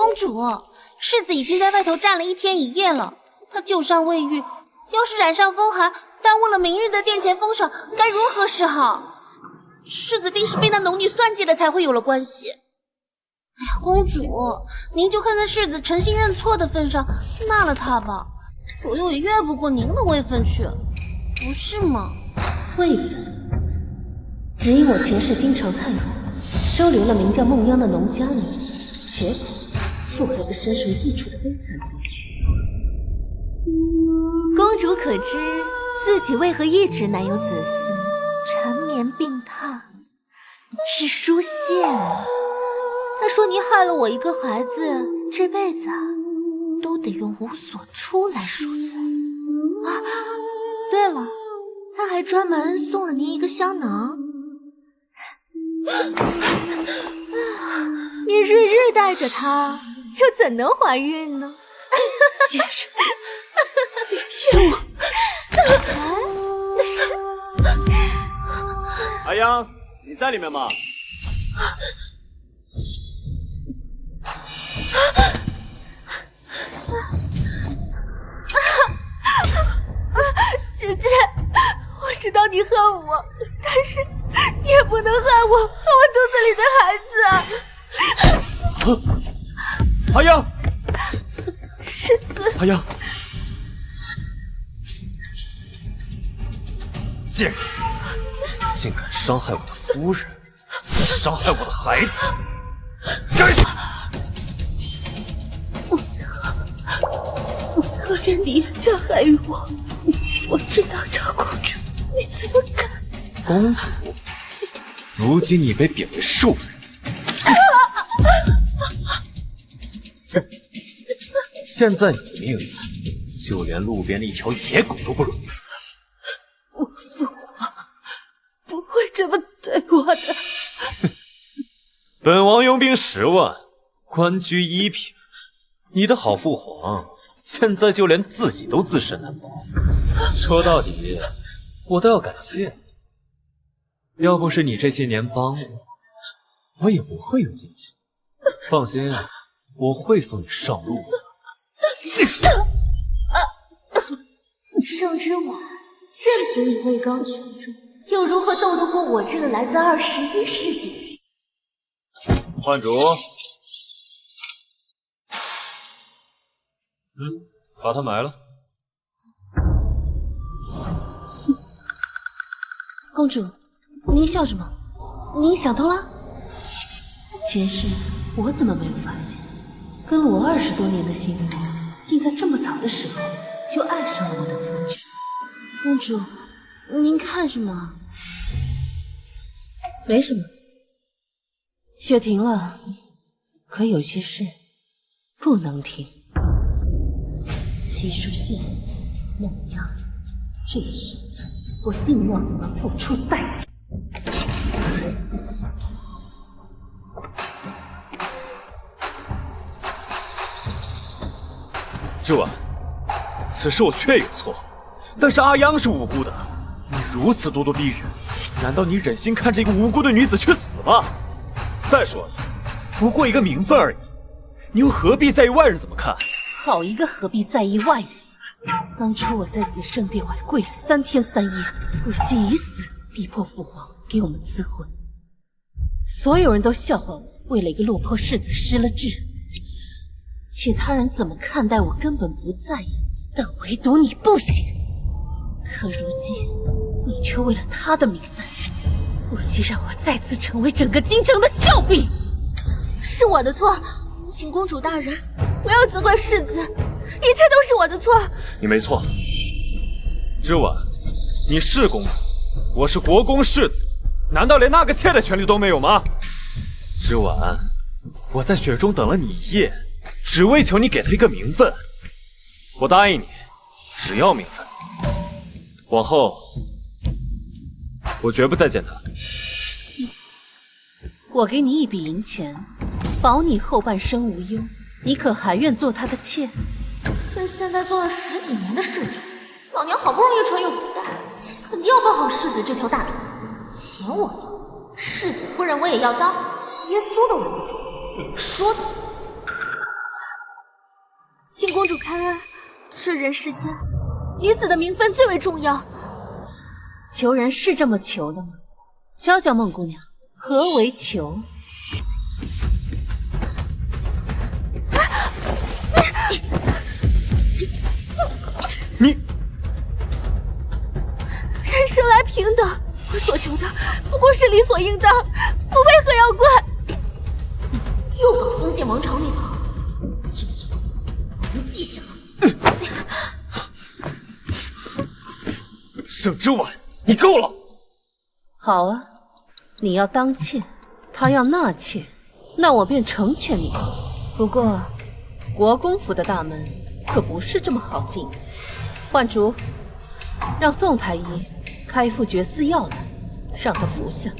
公主，世子已经在外头站了1天1夜了，他旧伤未愈，要是染上风寒，耽误了明日的殿前封赏，该如何是好？世子定是被那农女算计了，才会有了关系。哎呀，公主，您就看在世子诚心认错的份上，纳了他吧，左右也越不过您的位分去，不是吗？位分，只因我前世心肠太弱，收留了名叫孟央的农家女，结果落了个身受异处的悲惨结局。公主可知自己为何一直难有子嗣，缠绵病榻，是疏陷啊。他说你害了我一个孩子，这辈子都得用无所出来赎罪啊。对了，他还专门送了您一个香囊，你日日带着它，又怎能怀孕呢？贱人，你骗我！阿央，你在里面吗？姐姐，我知道你恨我，但是你也不能害我肚子里的孩子啊！阿央，世子，阿央，贱人，竟敢伤害我的夫人，伤害我的孩子，该死！为何连你也加害于我？我知道赵公主，你怎么敢？公主，如今你被贬为庶人，现在你的命运，就连路边的一条野狗都不如。我父皇不会这么对我的。本王佣兵10万，官居1品，你的好父皇现在就连自己都自身难保。说到底，我都要感谢你。要不是你这些年帮我，我也不会有今天。放心，我会送你上路的。盛之婉，任凭你位高权重，又如何斗得过我这个来自21世纪的人？换主，把他埋了。公主，您笑什么？您想通了？前世我怎么没有发现，跟了我20多年的心腹，竟在这么早的时候就爱上了我的夫君。公主，您看什么？没什么。雪停了，可有些事不能停。齐书信、孟央，这一世我定让你们付出代价。之婉，此事我确有错，但是阿央是无辜的。你如此咄咄逼人，难道你忍心看着一个无辜的女子去死吗？再说了，不过一个名分而已，你又何必在意外人怎么看？好一个何必在意外人！当初我在紫圣殿外跪了3天3夜，不惜以死逼迫父皇给我们赐婚。所有人都笑话我为了一个落魄世子失了志，其他人怎么看待我根本不在意，但唯独你不行。可如今你却为了他的名分，不惜让我再次成为整个京城的笑柄。是我的错，请公主大人不要责怪世子，一切都是我的错。你没错，之婉，你是公主，我是国公世子，难道连纳个妾的权利都没有吗？之婉，我在雪中等了你1夜，只为求你给他一个名分。我答应你，只要名分，往后我绝不再见他。我给你一笔银钱，保你后半生无忧，你可还愿做他的妾？在现代做了10几年的事情，老娘好不容易穿越古代，肯定要抱好世子这条大腿。钱我要，世子夫人我也要当，耶稣都拦不住。说的。请公主开恩，这人世间，女子的名分最为重要。求人是这么求的吗？教教孟姑娘，何为求？你人生来平等，我所求的不过是理所应当，我为何要怪？又到封建王朝里跑，这我能记下来。盛之婉，你够了！好啊，你要当妾，他要纳妾，那我便成全你。不过，国公府的大门可不是这么好进的。焕竹，让宋太医开副绝丝药来，让他服下。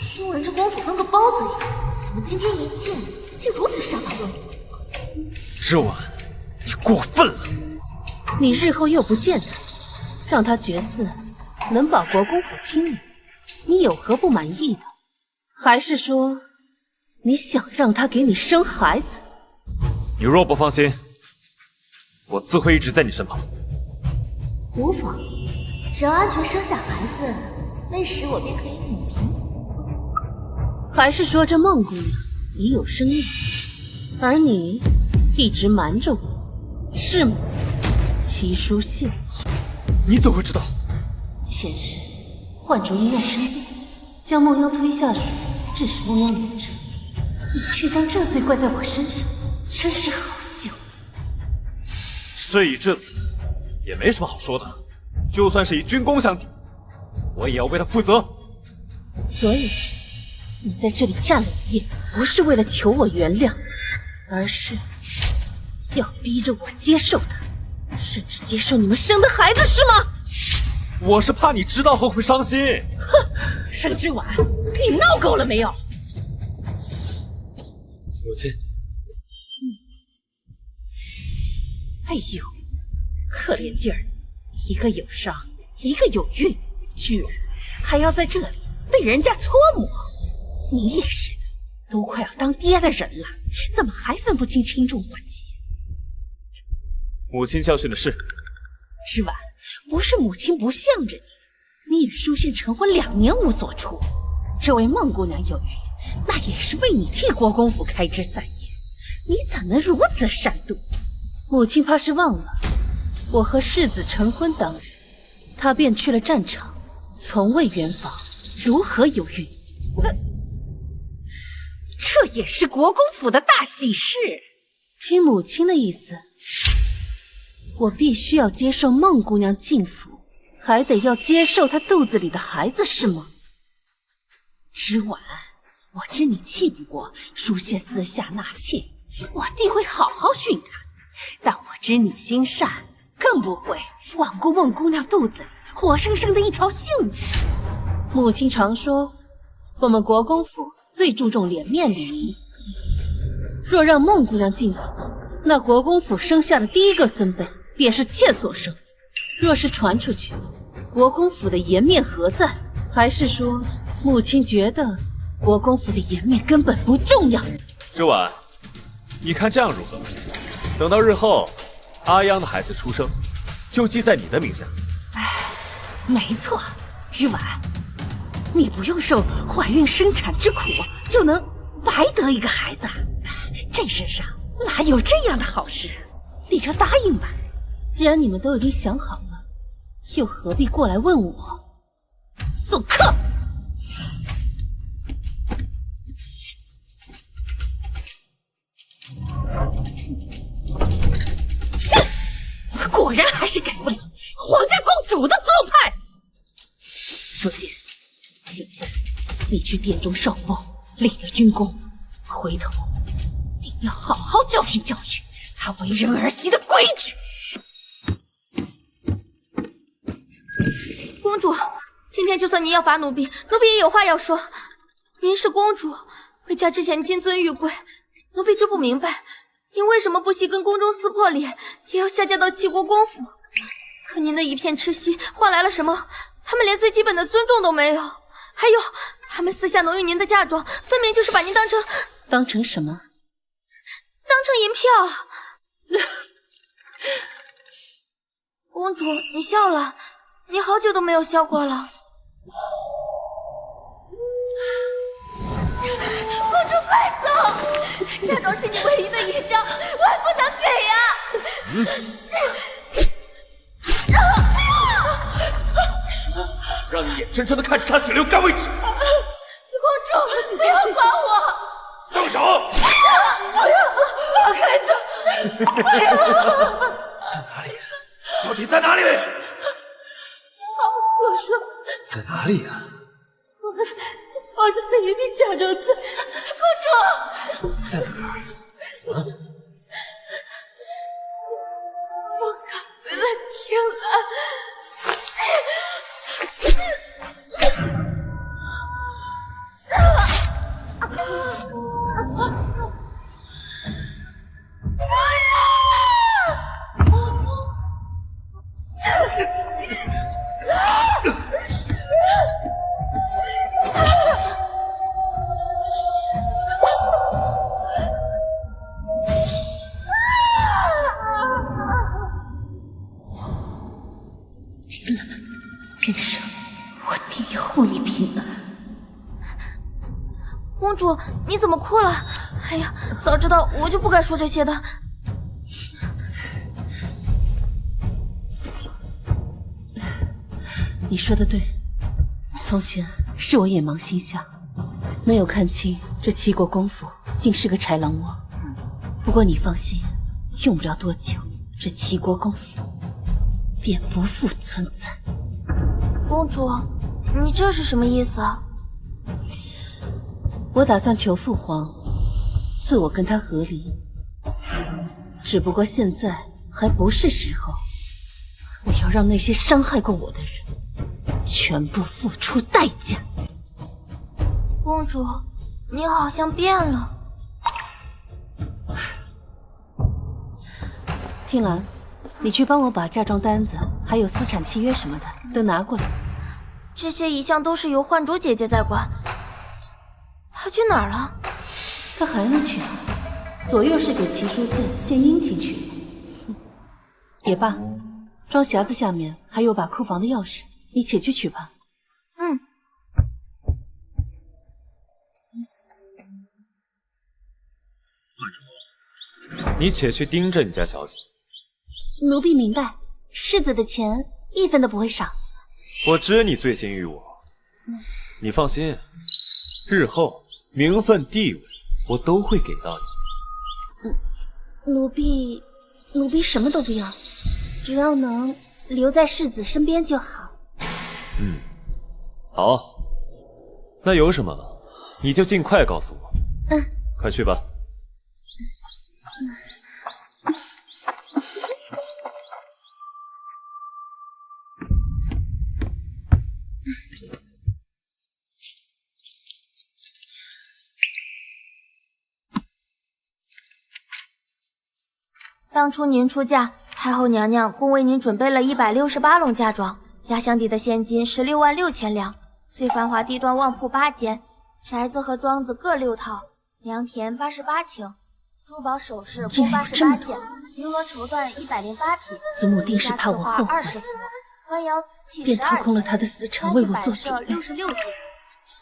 听闻这公主跟个包子一样，怎么今天一见竟如此杀伐论理？之婉，你过分了！你日后又不见他，让他绝嗣，能保国公府清明，你有何不满意的？还是说，你想让他给你生孩子？你若不放心，我自会一直在你身旁。无妨，只要安全生下孩子，那时我便可以母凭子贵。还是说这孟姑娘已有身孕，而你一直瞒着我，是吗？齐书宪，你怎会知道？前世焕竹因要生病，将梦妖推下水，致使梦妖有症，你却将这罪怪在我身上，真是好笑。事已至此，也没什么好说的。就算是以军功相抵，我也要为他负责。所以，你在这里站了一夜，不是为了求我原谅，而是要逼着我接受他，甚至接受你们生的孩子，是吗？我是怕你知道后会伤心。哼，盛之婉，你闹够了没有？母亲。哎呦，可怜劲儿，一个有伤，一个有孕，居然还要在这里被人家搓磨。你也是的，都快要当爹的人了，怎么还分不清轻重缓急？母亲教训的是，之婉，不是母亲不向着你，你与书宪成婚2年无所出，这位孟姑娘有孕，那也是为你替国公府开枝散叶，你怎能如此善妒？母亲怕是忘了，我和世子成婚当日，她便去了战场，从未圆房，如何有孕？这也是国公府的大喜事。听母亲的意思，我必须要接受孟姑娘进府，还得要接受她肚子里的孩子，是吗？之婉，我知你气不过书宪私下纳妾，我定会好好训他。但我知你心善，更不会罔顾孟姑娘肚子里活生生的一条性命。母亲常说，我们国公府最注重脸面礼仪。若让孟姑娘进府，那国公府生下的第一个孙辈便是妾所生。若是传出去，国公府的颜面何在？还是说，母亲觉得国公府的颜面根本不重要？之婉，你看这样如何？等到日后阿央的孩子出生，就记在你的名下。没错，之婉，你不用受怀孕生产之苦，就能白得一个孩子。这世上哪有这样的好事？你就答应吧。既然你们都已经想好了，又何必过来问我？送客！果然还是改不了皇家公主的做派。书宪，此次你去殿中受封，立了军功，回头定要好好教训教训他为人儿媳的规矩。公主，今天就算您要罚奴婢，奴婢也有话要说。您是公主，回家之前金尊玉贵，奴婢就不明白，您为什么不惜跟宫中撕破脸，也要下嫁到齐国公府？可您的一片痴心换来了什么？他们连最基本的尊重都没有。还有，他们私下挪用您的嫁妆，分明就是把您当成什么？当成银票。公主，你笑了，你好久都没有笑过了。公主，快走！嫁妆是你唯一的遗诏，我还不能给呀！说，让你眼睁睁的看着他血流干为止。公主，不要管我！动手！不要，放开他！在哪里？到底在哪里？我说，在哪里呀？我在那一笔嫁妆在，公主在哪儿？我赶回了天蓝。天蓝，今生我定要护你平安。公主，你怎么哭了？哎呀，早知道我就不该说这些的。你说的对，从前是我眼盲心瞎，没有看清这齐国公府竟是个豺狼窝。不过你放心，用不了多久，这齐国公府便不复存在。公主，你这是什么意思啊？我打算求父皇赐我跟他和离，只不过现在还不是时候。我要让那些伤害过我的人全部付出代价。公主，你好像变了。听兰，你去帮我把嫁妆单子还有私产契约什么的都拿过来。这些一向都是由幻竹姐姐在管，她去哪儿了？她还能去哪？左右是给齐书献殷勤去的。也罢，装匣子下面还有把库房的钥匙，你且去取吧。嗯。你且去盯着你家小姐。奴婢明白，世子的钱一分都不会少。我知你醉心于我，你放心，日后名分地位我都会给到你。奴婢什么都不要，只要能留在世子身边就好。好，那有什么你就尽快告诉我。快去吧。当初您出嫁，太后娘娘共为您准备了168笼嫁妆，压箱底的现金16万6千两，最繁华地段旺铺8间，宅子和庄子各6套，良田88顷，珠宝首饰共88件，绫罗绸缎108匹。祖母定是怕我后悔20幅，官窑瓷器便12掏空了他的私产为我做准备。 66件，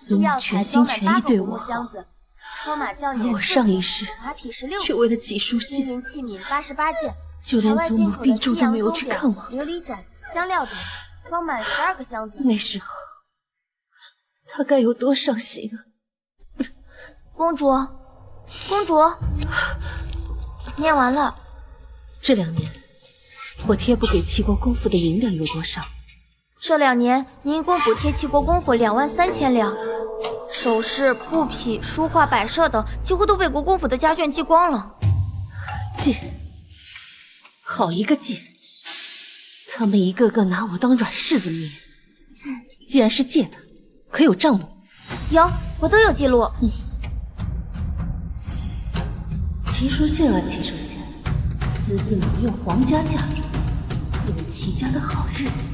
祖母全心全意对我好，而我上一世却为了齐书金县，银器皿88件，就连祖母病重都没有去看望琉璃枕、香料等，装满12个箱子。那时候他该有多伤心啊！公主，公主，念完了。这2年，我贴补给齐国公府的银两有多少？这2年，您一共补贴齐国公府2万3千两，首饰、布匹、书画、摆设等几乎都被国公府的家眷寄光了。借，好一个借！他们一个个拿我当软柿子捏。既然是借的，可有账目？有，我都有记录。齐书县啊，齐书县，私自挪用皇家嫁妆，你们齐家的好日子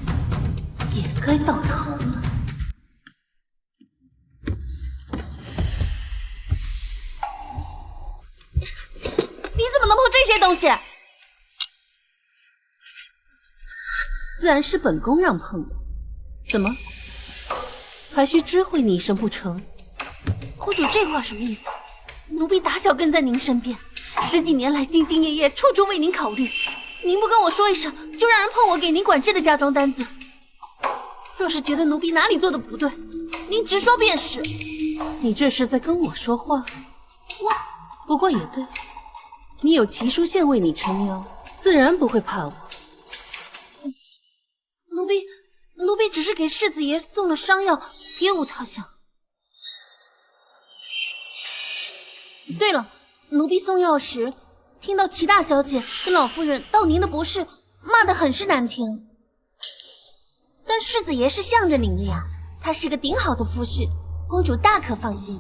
也该到头了。你怎么能碰这些东西？自然是本宫让碰的。怎么，还需知会你一声不成？公主这话什么意思？奴婢打小跟在您身边，10几年来兢兢业业，处处为您考虑。您不跟我说一声，就让人碰我给您管制的嫁妆单子。若是觉得奴婢哪里做的不对，您直说便是。你这是在跟我说话？不过也对，你有齐书宪为你撑腰，自然不会怕我。奴婢只是给世子爷送了伤药，别无他想。对了，奴婢送药时听到齐大小姐跟老夫人道您的不是，骂得很是难听。但世子爷是向着您的呀，他是个顶好的夫婿，公主大可放心。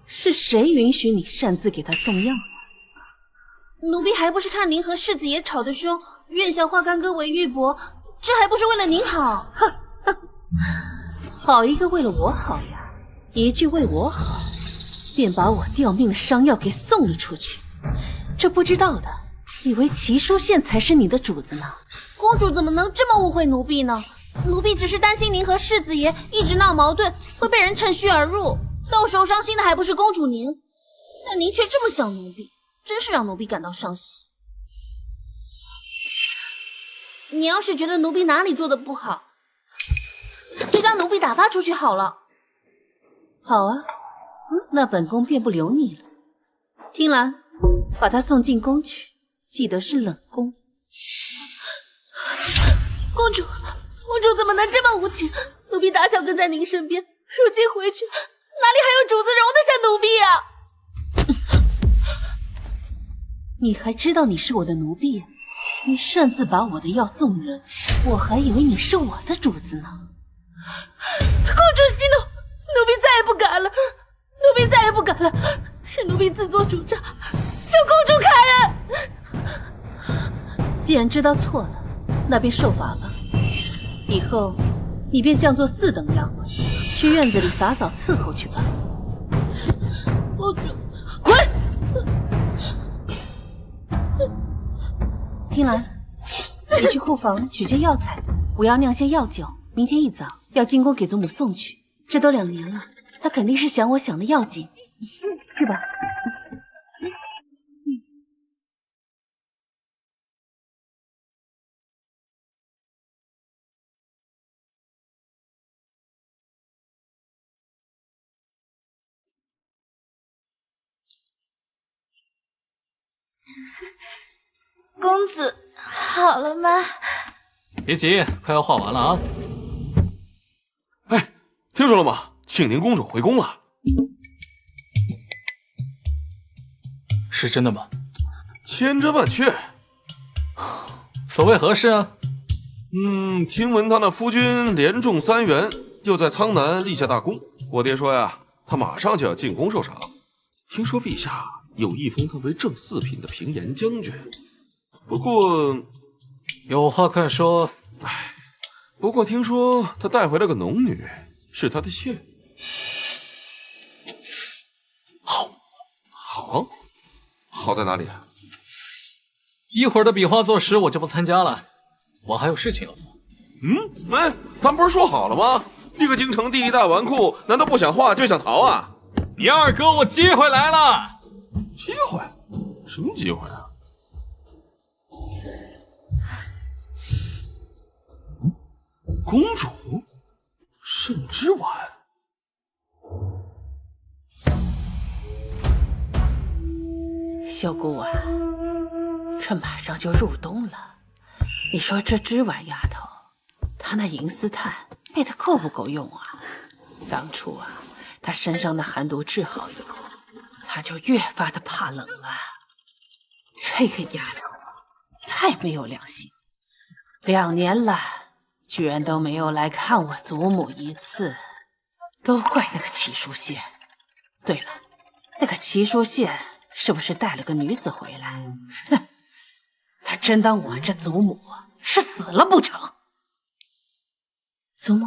是谁允许你擅自给他送药的？奴婢还不是看您和世子爷吵得凶，愿向花干哥为玉帛，这还不是为了您好？好一个为了我好呀！一句为我好，便把我吊命的伤药给送了出去。这不知道的，以为齐书宪才是你的主子呢。公主怎么能这么误会奴婢呢？奴婢只是担心您和世子爷一直闹矛盾，会被人趁虚而入，到时候伤心的还不是公主您？但您却这么想奴婢，真是让奴婢感到伤心。你要是觉得奴婢哪里做的不好，就将奴婢打发出去好了。好啊，那本宫便不留你了。听兰，把他送进宫去，记得是冷宫。公主怎么能这么无情？奴婢打小跟在您身边，如今回去，哪里还有主子容得下奴婢啊？你还知道你是我的奴婢？你擅自把我的药送人，我还以为你是我的主子呢。公主息怒，奴婢再也不敢了，奴婢再也不敢了，是奴婢自作主张，求公主开恩。既然知道错了，那便受罚吧。以后你便降作4等丫鬟，去院子里洒扫伺候去吧。公主，滚！听兰，你去库房取些药材，我要酿些药酒，明天一早要进宫给祖母送去。这都2年了，她肯定是想我想的要紧。去吧。公子好了吗？别急，快要画完了啊！哎，听说了吗？庆宁公主回宫了。是真的吗？千真万确。所谓何事啊？听闻他那夫君连中3元，又在苍南立下大功。我爹说呀，他马上就要进宫受赏。听说陛下有意封他为正4品的平颜将军。不过，有话快说。不过听说他带回了个农女，是他的妾。好在哪里啊？一会儿的比划作诗我就不参加了，我还有事情要做。咱不是说好了吗？一个京城第1大纨绔，难道不想画就想逃啊？你二哥，我机会来了！机会？什么机会啊？公主，盛之婉。秀姑啊，这马上就入冬了，你说这芝婉丫头，她那银丝炭配的够不够用啊？当初啊，她身上的寒毒治好以后，她就越发的怕冷了。这个丫头太没有良心，2年了，居然都没有来看我祖母一次，都怪那个齐书宪。对了，那个齐书宪是不是带了个女子回来？哼，他真当我这祖母是死了不成？祖母，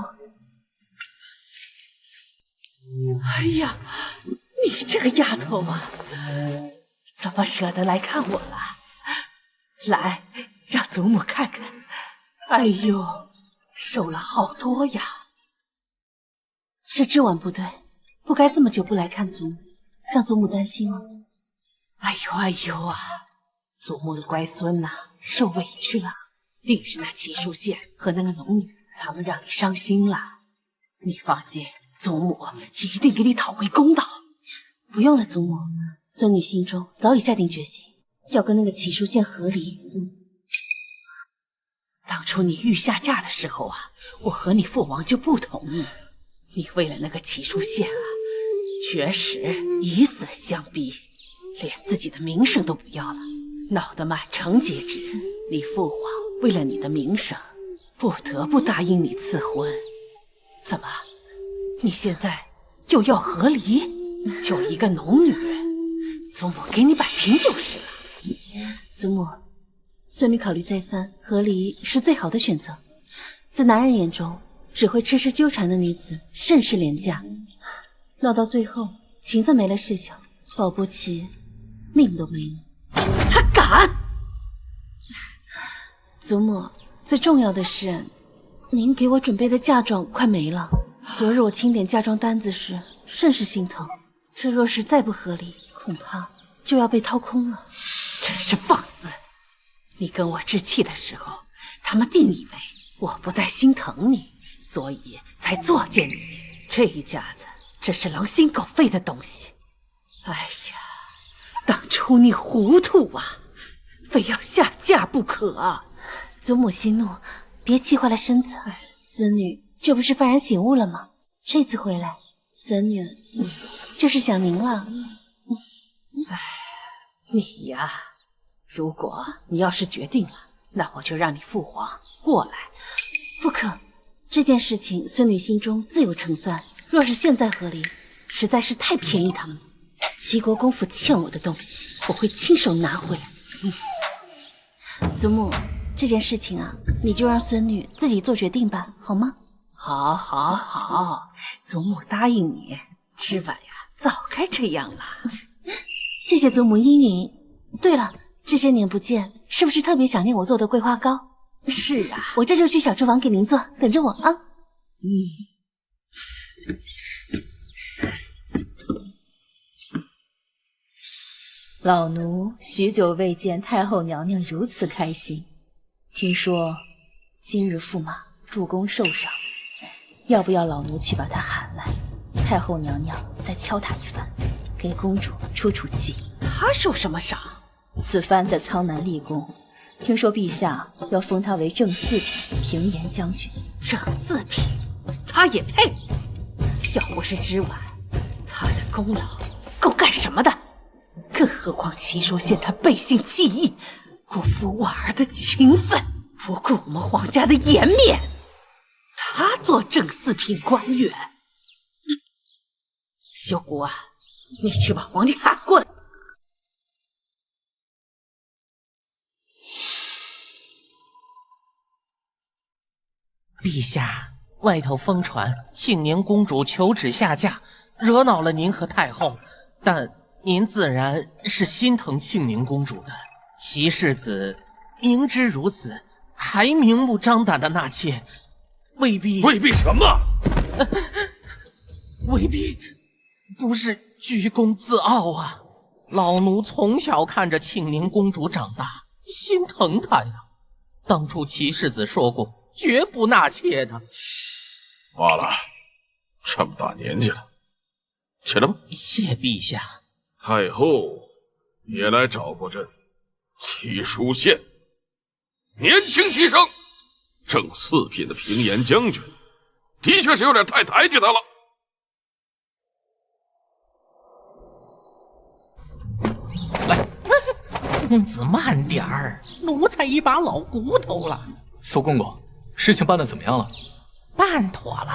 哎呀，你这个丫头啊，怎么舍得来看我了？来，让祖母看看哎呦，受了好多呀！是之婉不对，不该这么久不来看祖母，让祖母担心了。哎呦哎呦啊！祖母的乖孙呐，受委屈了，定是那齐淑宪和那个农女，他们让你伤心了。你放心，祖母一定给你讨回公道。不用了，祖母，孙女心中早已下定决心，要跟那个齐淑宪和离。当初你欲下嫁的时候啊，我和你父王就不同意。你为了那个齐淑宪啊，确实以死相逼，连自己的名声都不要了，闹得满城皆知。你父皇为了你的名声，不得不答应你赐婚。怎么，你现在又要和离？就一个农女，祖母给你摆平就是了。祖母，孙女考虑再三，和离是最好的选择。在男人眼中，只会痴痴纠缠的女子甚是廉价，闹到最后情分没了事小，保不齐命都没了。他敢！祖母，最重要的是，您给我准备的嫁妆快没了。昨日我清点嫁妆单子时，甚是心疼。这若是再不合理，恐怕就要被掏空了。真是放肆！你跟我置气的时候，他们定以为我不再心疼你，所以才作践你。这一家子真是狼心狗肺的东西。哎呀，当初你糊涂啊，非要下嫁不可。祖母息怒，别气坏了身子。孙女这不是幡然醒悟了吗？这次回来，孙女就是想您了。哎，你呀，如果你要是决定了，那我就让你父皇过来。不可，这件事情孙女心中自有成算。若是现在和离，实在是太便宜他们了。齐国公府欠我的东西，我会亲手拿回来。祖母，这件事情啊，你就让孙女自己做决定吧，好吗？好，好，好，祖母答应你。之婉呀，早该这样了。谢谢祖母应允。对了，这些年不见，是不是特别想念我做的桂花糕？是啊，我这就去小厨房给您做，等着我啊。老奴许久未见太后娘娘如此开心，听说今日驸马助攻受伤，要不要老奴去把她喊来？太后娘娘再敲她一番，给公主出出气。她受什么伤？此番在苍南立功，听说陛下要封她为正四品平颜将军。正四品，她也配？要不是之婉，她的功劳够干什么的？更何况齐淑宪他背信弃义，辜负婉儿的情分，不顾我们皇家的颜面。他做正四品官员，修姑啊，你去把皇帝喊过来。陛下，外头疯传庆宁公主求旨下嫁，惹恼了您和太后，但您自然是心疼庆宁公主的。齐世子明知如此，还明目张胆的纳妾，未必什么？未必不是居功自傲啊！老奴从小看着庆宁公主长大，心疼她呀。当初齐世子说过，绝不纳妾的。罢了，这么大年纪了，起来吧。谢陛下。太后也来找过朕，齐淑宪年轻气盛，正四品的平颜将军，的确是有点太抬举他了。来，公子慢点儿，奴才一把老骨头了。苏公公，事情办得怎么样了？办妥了。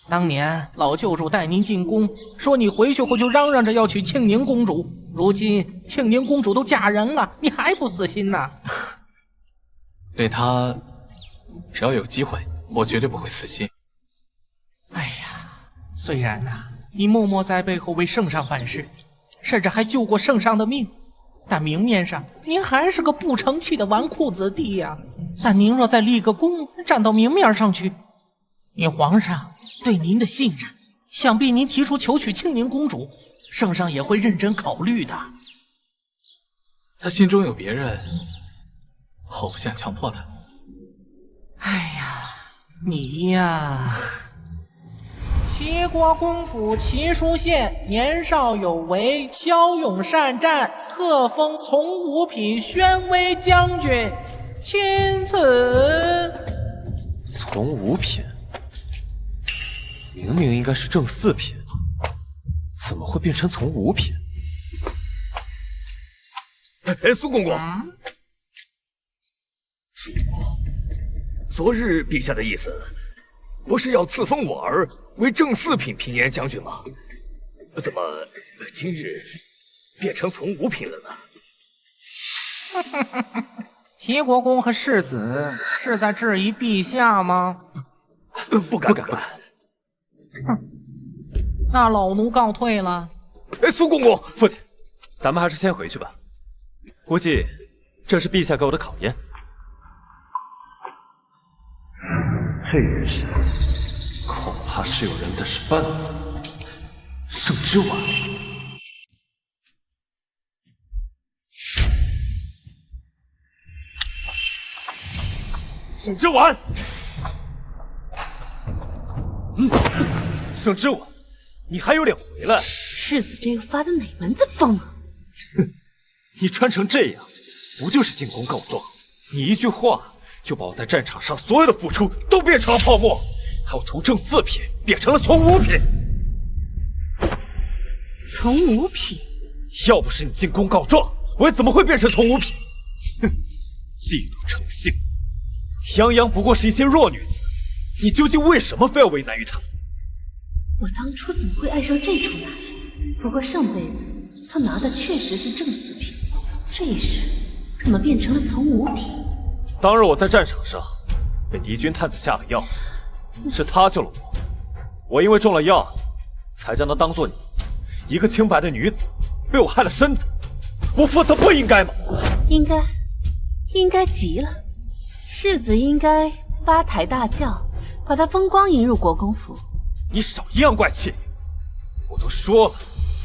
当年老舅主带您进宫，说你回去后就嚷嚷着要娶庆宁公主，如今庆宁公主都嫁人了，你还不死心呢？对她，只要有机会，我绝对不会死心。哎呀，虽然你默默在背后为圣上办事，甚至还救过圣上的命，但明面上您还是个不成器的纨绔子弟呀。但您若再立个功，站到明面上去，以皇上对您的信任，想必您提出求娶庆宁公主，圣上也会认真考虑的。他心中有别人，我不想强迫他。哎呀，你呀！齐国公府齐书县年少有为，骁勇善战，特封从五品宣威将军，钦此。从五品，明明应该是正四品，怎么会变成从五品？哎，苏公公，昨日陛下的意思，不是要赐封我儿为正四品平延将军吗？怎么今日变成从五品了呢？齐国公和世子是在质疑陛下吗？不敢。哼，那老奴告退了。哎，苏公公，父亲，咱们还是先回去吧。估计这是陛下给我的考验。这次恐怕是有人在使绊子。圣之丸，圣之丸，圣之丸，你还有脸回来？世子这个发的哪门子疯啊！哼，你穿成这样，不就是进宫告状？你一句话就把我在战场上所有的付出都变成了泡沫，还有从正四品变成了从五品。从五品？要不是你进宫告状，我又怎么会变成从五品？哼，嫉妒成性，泱泱不过是一些弱女子，你究竟为什么非要为难于她？我当初怎么会爱上这种男人？不过上辈子他拿的确实是正四品，这一世怎么变成了从五品？当日我在战场上被敌军探子下了药，是他救了我。我因为中了药，才将她当做你一个清白的女子，被我害了身子，我负责不应该吗？应该极了。世子应该八抬大轿，把她风光迎入国公府。你少阴阳怪气！我都说了，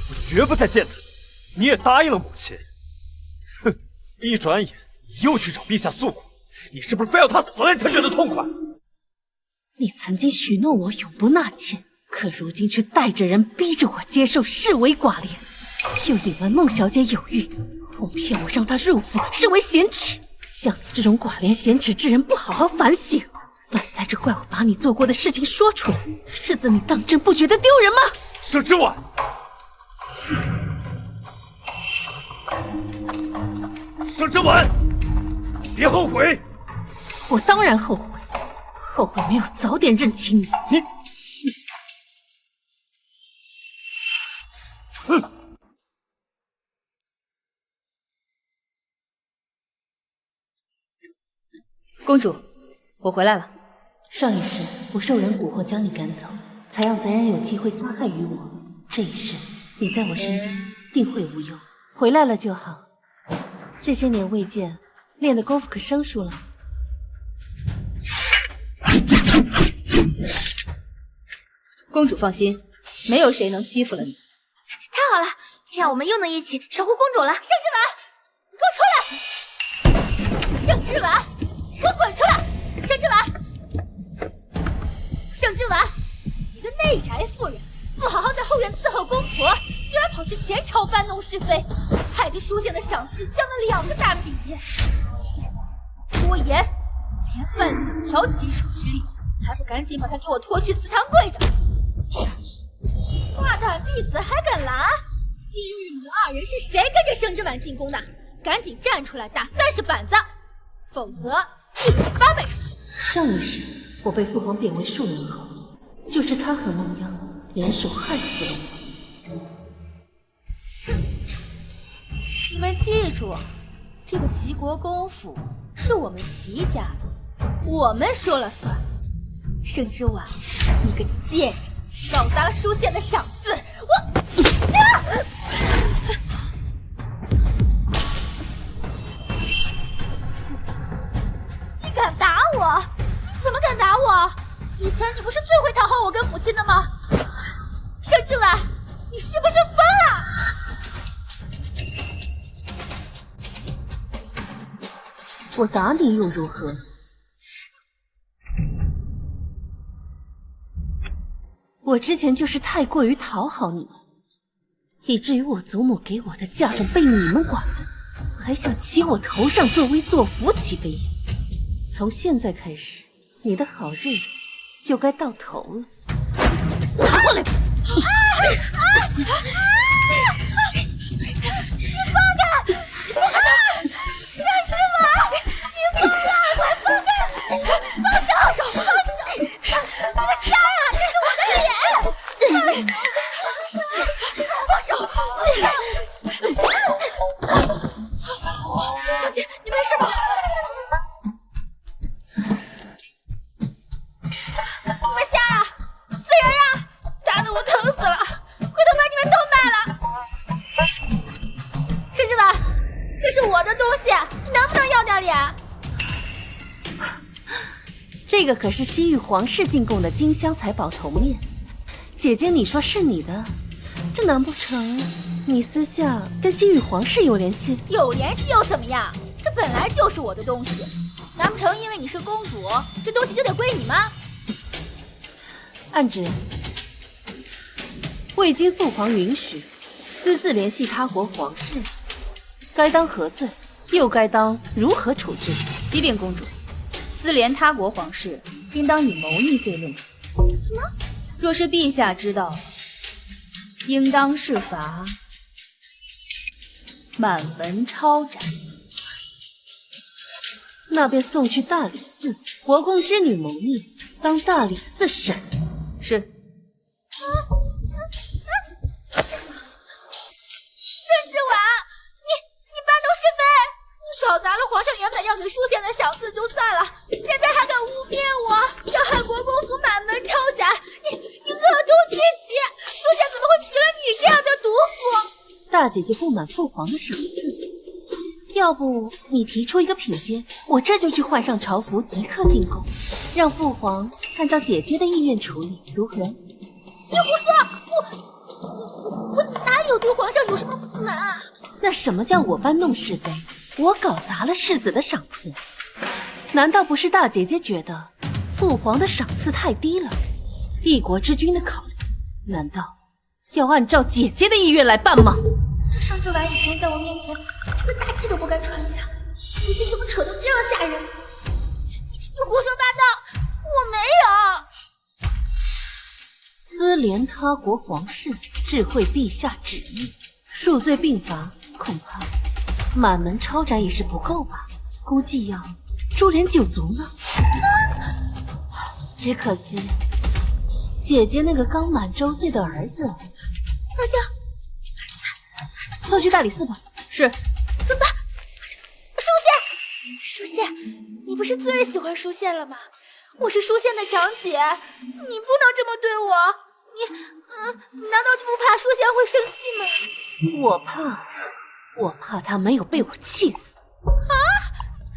我绝不再见他。你也答应了母亲。哼，一转眼你又去找陛下诉苦，你是不是非要他死了你才觉得痛快？你曾经许诺我永不纳妾，可如今却带着人逼着我接受视为寡廉，又隐瞒孟小姐有孕，哄骗我让她入府，视为贤耻。像你这种寡廉鲜耻之人，不好好反省，反在这怪我把你做过的事情说出来，世子你当真不觉得丢人吗？圣之丸，圣之丸，别后悔！我当然后悔，后悔没有早点认清你。你，哼！公主，我回来了。上一世我受人蛊惑将你赶走，才让贼人有机会加害于我。这一世你在我身边，定会无忧。回来了就好。这些年未见，练的功夫可生疏了。公主放心，没有谁能欺负了你。太好了，这样我们又能一起守护公主了。盛之婉，你给我出来！盛之婉，给我滚出来！盛之婉，盛之婉，你个内宅妇人，不好好在后院伺候公婆，居然跑去前朝搬弄是非，害得书县的赏赐降了2个大比肩。拖延，连饭里的调棋手之力，还不赶紧把他给我拖去祠堂跪着！大胆婢子还敢拦？今日你们2人是谁跟着盛之婉进宫的？赶紧站出来打30板子，否则一起发配出去！上一世我被父皇贬为庶人后，就是他和孟央联手害死了我。你们记住，这个齐国公府是我们齐家的，我们说了算。盛之婉，你个贱人，搞砸了书县的赏赐，你敢前你不是最会讨好我跟母亲的吗？盛之婉，你是不是疯了？我打你又如何？我之前就是太过于讨好你们，以至于我祖母给我的嫁妆被你们瓜分，还想骑我头上作威作福起飞也。从现在开始，你的好日子就该到头了。拿过来！你放开！你放开他！盛之婉，你放开！快放开！放手！放手！你个瞎呀！这是我的脸！放手！小姐，你没事吧？你们瞎呀？死人呀！打得我疼死了！回头把你们都卖了！盛之婉，这是我的东西，你能不能要点脸？这个可是西域皇室进贡的金香财宝头面，姐姐你说是你的，这难不成你私下跟西域皇室有联系？有联系又怎么样？这本来就是我的东西，难不成因为你是公主，这东西就得归你吗？暗指，未经父皇允许，私自联系他国皇室，该当何罪？又该当如何处置？启禀公主，私联他国皇室，应当以谋逆罪论处。什么？若是陛下知道，应当是罚满门抄斩。那便送去大理寺，国公之女谋逆，当大理寺审。是。盛之婉，你搬弄是非，你搞砸了皇上原本要给淑贤的赏赐就算了，现在还敢污蔑我，要害国公府满门抄斩，你恶毒至极！淑贤怎么会娶了你这样的毒妇？大姐姐不满父皇的赏赐，要不你提出一个品阶，我这就去换上朝服，即刻进宫，让父皇按照姐姐的意愿处理，如何？你胡说！我哪里有对皇上有什么不满啊？那什么叫我搬弄是非？我搞砸了世子的赏赐，难道不是大姐姐觉得父皇的赏赐太低了？一国之君的考虑，难道要按照姐姐的意愿来办吗？这盛之婉以前在我面前连个大气都不敢喘下，如今怎么扯得这样吓人？你胡说八道！我没有。私联他国皇室，智慧陛下旨意，数罪并罚，恐怕满门抄斩也是不够吧？估计要株连9族呢。只可惜，姐姐那个刚满周岁的儿子，送去大理寺吧。是。怎么办？淑贤，你不是最喜欢淑贤了吗？我是淑贤的长姐，你不能这么对我。你难道就不怕淑贤会生气吗？我怕他没有被我气死。啊！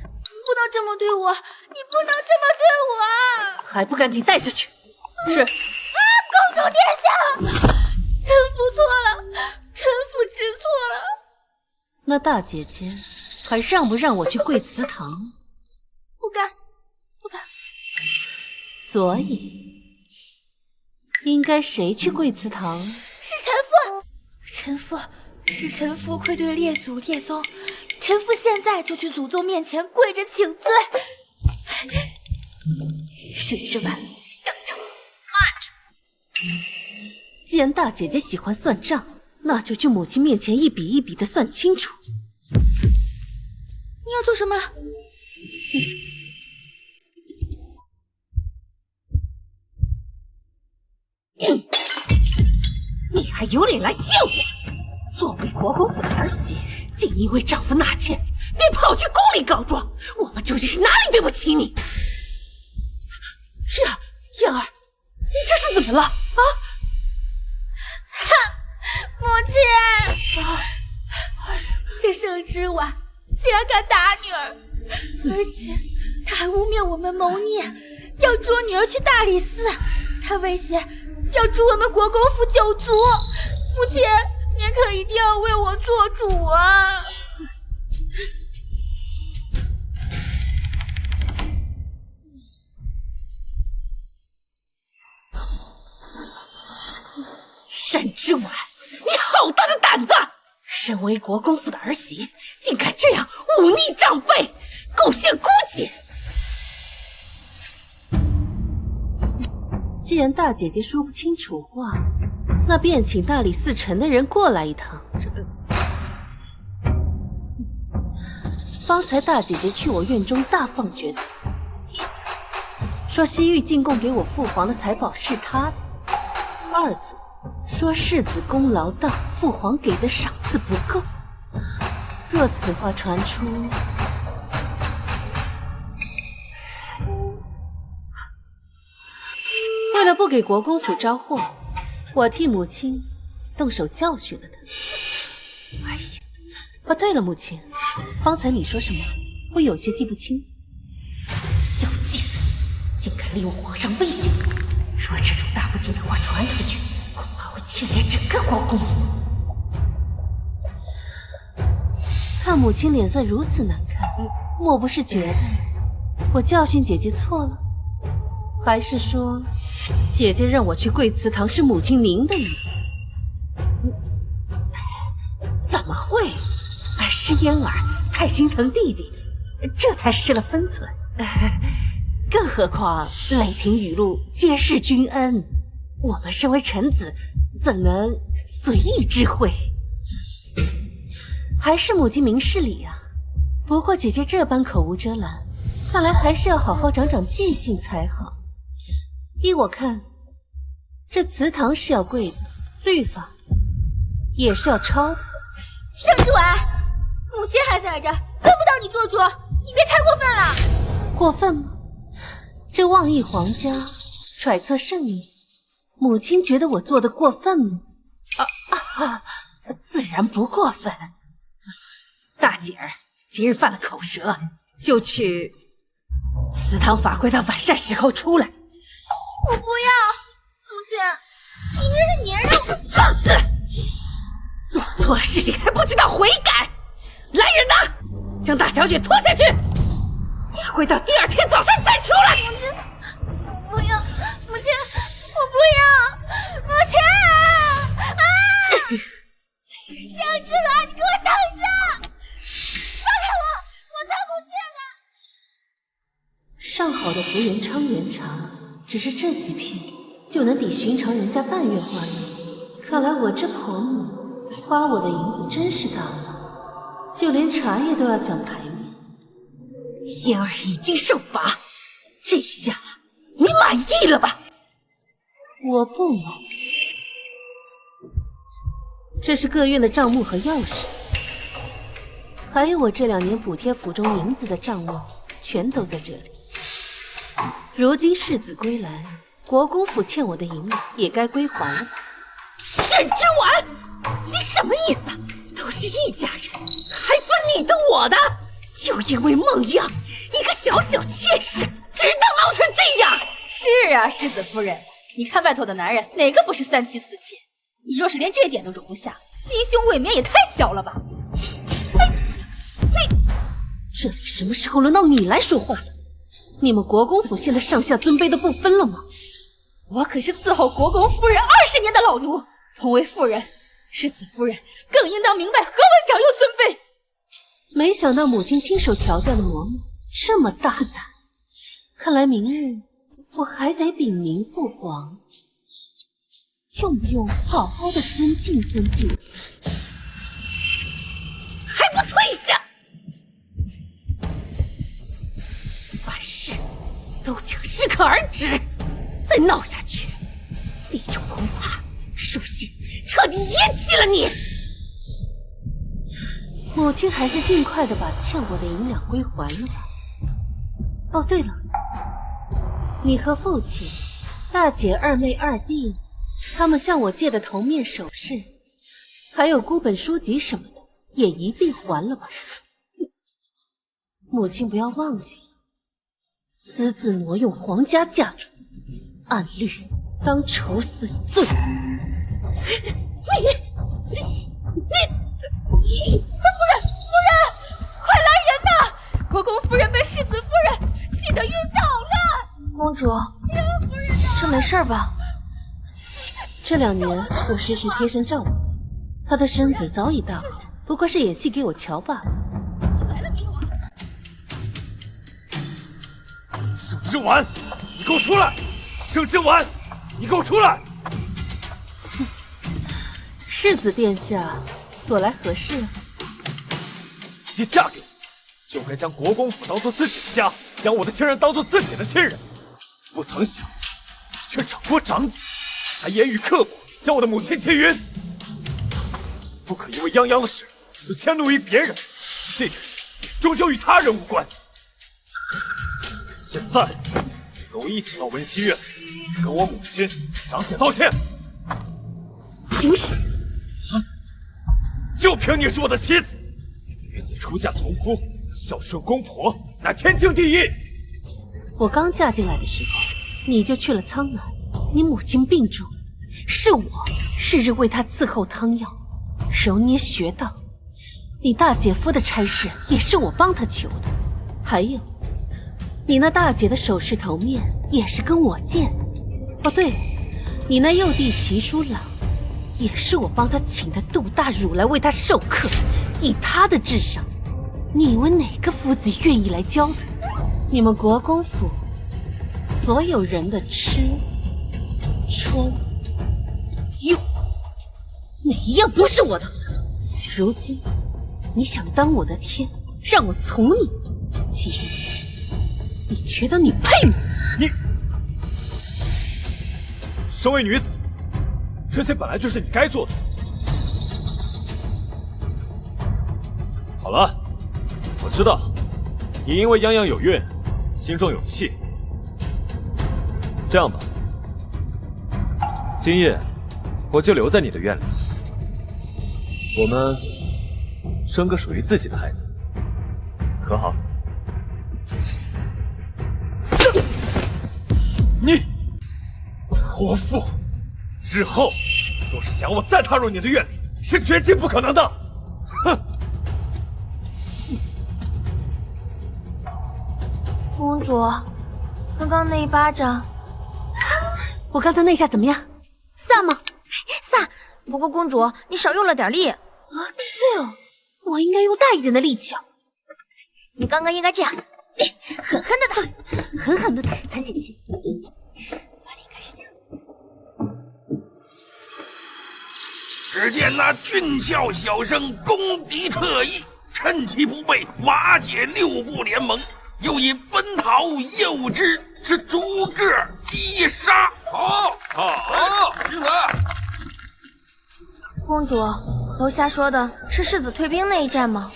你不能这么对我，你不能这么对我！还不赶紧带下去！是。公主殿下，臣服错了，臣服知错了。那大姐姐还让不让我去跪祠堂？不敢。所以应该谁去跪祠堂？是臣妇，是臣妇愧对列祖列宗，臣妇现在就去祖宗面前跪着请罪。盛之婉，等着！慢着！既然大姐姐喜欢算账，那就去母亲面前一笔一笔的算清楚。你要做什么？你还有脸来救我？作为国公府的儿媳，竟因为丈夫纳妾，便跑去宫里告状，我们究竟是哪里对不起你？燕儿，你这是怎么了？啊！母亲，这盛之婉竟然敢打女儿，而且他还污蔑我们谋逆，要捉女儿去大理寺，他威胁要诛我们国公府9族。母亲，您可一定要为我做主啊！单之婉，你好大的胆子！身为国公府的儿媳，竟敢这样忤逆长辈，构陷姑姐！既然大姐姐说不清楚话，那便请大理寺城的人过来一趟。方才大姐姐去我院中大放厥词，一则说西域进贡给我父皇的财宝是他的，二则说世子功劳大，父皇给的赏赐不够。若此话传出，为了不给国公府招祸，我替母亲动手教训了他。哎呀，哦对了，母亲，方才你说什么？我有些记不清。小贱人，竟敢利用皇上威胁！若这种大不敬的话传出去，恐怕会牵连整个国公府。看母亲脸色如此难看，莫不是觉得我教训姐姐错了？还是说姐姐让我去贵祠堂是母亲您的意思？怎么会？儿失嫣儿，太心疼弟弟，这才失了分寸。更何况雷霆雨露皆是君恩，我们身为臣子，怎能随意知会？还是母亲明事理啊。不过姐姐这般口无遮拦，看来还是要好好长长记性才好。依我看，这祠堂是要跪的，律法也是要抄的。盛之婉，母亲还在这儿，轮不到你做主，你别太过分了。过分吗？这妄议皇家，揣测圣意，母亲觉得我做的过分吗？自然不过分。大姐儿今日犯了口舌，就去祠堂法会到晚膳时候出来。我不要，母亲，明明是您让我放肆！做错了事情还不知道悔改！来人呐，将大小姐拖下去，法会到第2天早上再出来。母亲，我不要，母亲，我不要，母亲啊！盛之婉，你给我等着！放开我，我才不去呢！上好的福元昌元茶，只是这几片就能抵寻常人家半月花用。看来我这婆母花我的银子真是大方，就连茶叶都要讲排面。嫣儿已经受罚，这下你满意了吧？我不满。这是各院的账目和钥匙，还有我这2年补贴府中银子的账目，全都在这里。如今世子归来，国公府欠我的银两也该归还了吧？沈之婉，你什么意思啊？都是一家人，还分你的我的？就因为孟样一个小小妾室，只当闹成这样？是啊，世子夫人，你看外头的男人哪个不是3妻4妾？你若是连这点都容不下，心胸未免也太小了吧！这里什么时候轮到你来说话了？你们国公府现在上下尊卑都不分了吗？我可是伺候国公夫人20年的老奴，同为妇人，世子夫人更应当明白何为长幼尊卑。没想到母亲亲手调教的嬷嬷这么大胆，看来明日我还得禀明父皇，用不用好好的尊敬尊敬？还不退下！凡事都请适可而止，再闹下去，你就恐怕属性彻底咽气了你。母亲还是尽快的把欠我的银两归还了吧。哦，对了，你和父亲、大姐、二妹、二弟，他们向我借的头面首饰，还有孤本书籍什么的，也一并还了吧。母亲不要忘记了，私自挪用皇家嫁妆，按律当处死罪。快来人呐！国公夫人被世子夫人气得晕倒了。公主，这没事吧？这2年我时时贴身照顾她，她的身子早已大好，不过是演戏给我瞧罢了。郑之婉，你给我出来！郑之婉，你给我出来！世子殿下所来何事？既嫁给我，就该将国公府当做自己的家，将我的亲人当做自己的亲人。不曾想，却长过长己，还言语刻薄，将我的母亲气晕。不可因为泱泱的事就迁怒于别人，这件事终究与他人无关。现在，跟我一起到文熙院，跟我母亲、长姐道歉。凭什么？就凭你是我的妻子，女子出嫁从夫，孝顺公婆，乃天经地义。我刚嫁进来的时候，你就去了苍南，你母亲病重，是我日日为她伺候汤药，揉捏穴道。你大姐夫的差事也是我帮她求的，还有，你那大姐的首饰头面也是跟我借的。哦，对了，你那幼弟齐书郎，也是我帮他请的杜大儒来为他授课。以他的智商，你以为哪个夫子愿意来教他？你们国公府所有人的吃、穿、用，哪一样不是我的？如今你想当我的天，让我从你？齐世贤，你觉得你配吗？你身为女子，这些本来就是你该做的。好了，我知道你因为泱泱有孕，心中有气。这样吧，今夜我就留在你的院里，我们生个属于自己的孩子，可好？你泼妇！日后若是想我再踏入你的院里，是绝对不可能的。哼！公主，刚刚那一巴掌，我刚才那一下怎么样？飒吗？飒。不过公主，你少用了点力。啊，对哦，我应该用大一点的力气啊。你刚刚应该这样，狠狠的打，对，狠狠的打，才解气。只见那俊俏小生攻敌特异，趁其不备，瓦解6部联盟，又引奔逃诱之，是逐个击杀。好，精彩！公主，楼下说的是世子退兵那一战吗？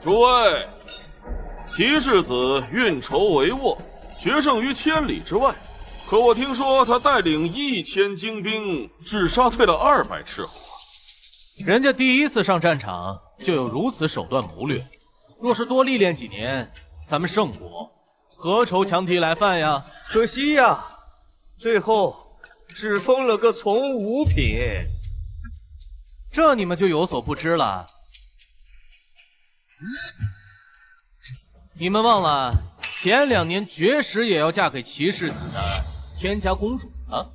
诸位，齐世子运筹帷幄，决胜于千里之外。可我听说他带领1000精兵，只杀退了200斥候。人家第一次上战场就有如此手段谋略，若是多历练几年，咱们圣国何愁强敌来犯呀？可惜呀，最后只封了个从5品。这你们就有所不知了。你们忘了前2年绝食也要嫁给齐世子的天家公主啊！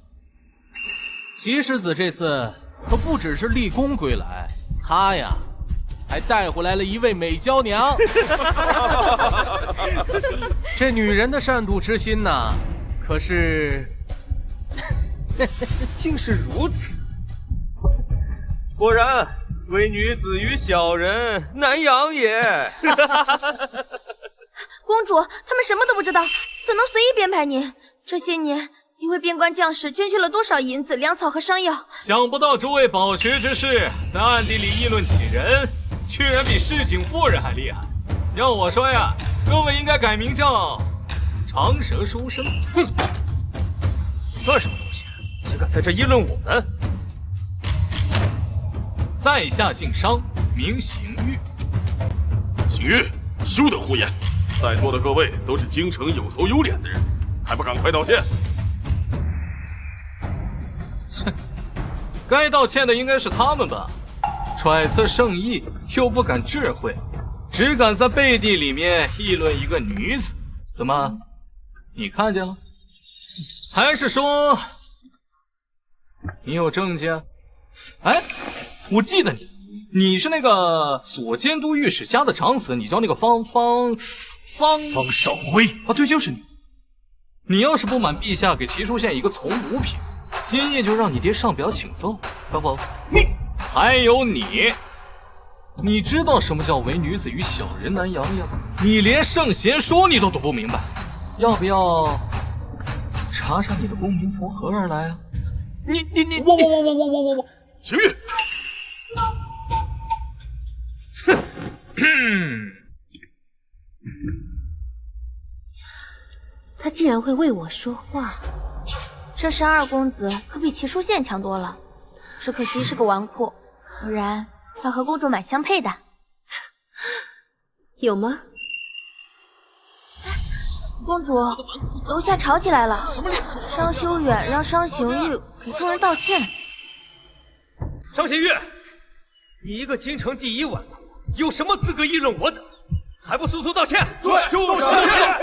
齐世子这次可不只是立功归来，他呀还带回来了一位美娇娘。这女人的善妒之心呐，可是竟是如此。果然，唯女子与小人难养也。公主，他们什么都不知道，怎能随意编排你？这些年，你为边关将士捐去了多少银子、粮草和伤药？想不到诸位饱学之士在暗地里议论起人，居然比市井妇人还厉害。要我说呀，各位应该改名叫长舌书生。哼，算什么东西？竟敢在这议论我们！在下姓商，名行玉。景玉，休得胡言！在座的各位都是京城有头有脸的人，还不赶快道歉？切，该道歉的应该是他们吧？揣测圣意又不敢智慧，只敢在背地里面议论一个女子。怎么，你看见了？还是说你有证件？哎，我记得你是那个左监督御史家的长子，你叫那个方少辉啊，对，就是你。你要是不满陛下给齐书县一个从五品，今夜就让你爹上表请奏，可否？还有你知道什么叫唯女子与小人难养呀？你连圣贤书你都读不明白，要不要查查你的功名从何而来啊？你，我，景玉，他竟然会为我说话，这12公子可比齐书县强多了，只可惜是个纨绔，不然要和公主买相配的。有吗？公主，楼下吵起来了，商修远让商行玉给众人道歉。商行玉，你一个京城第一纨绔，有什么资格议论我等？还不速速道歉！对，就是道歉！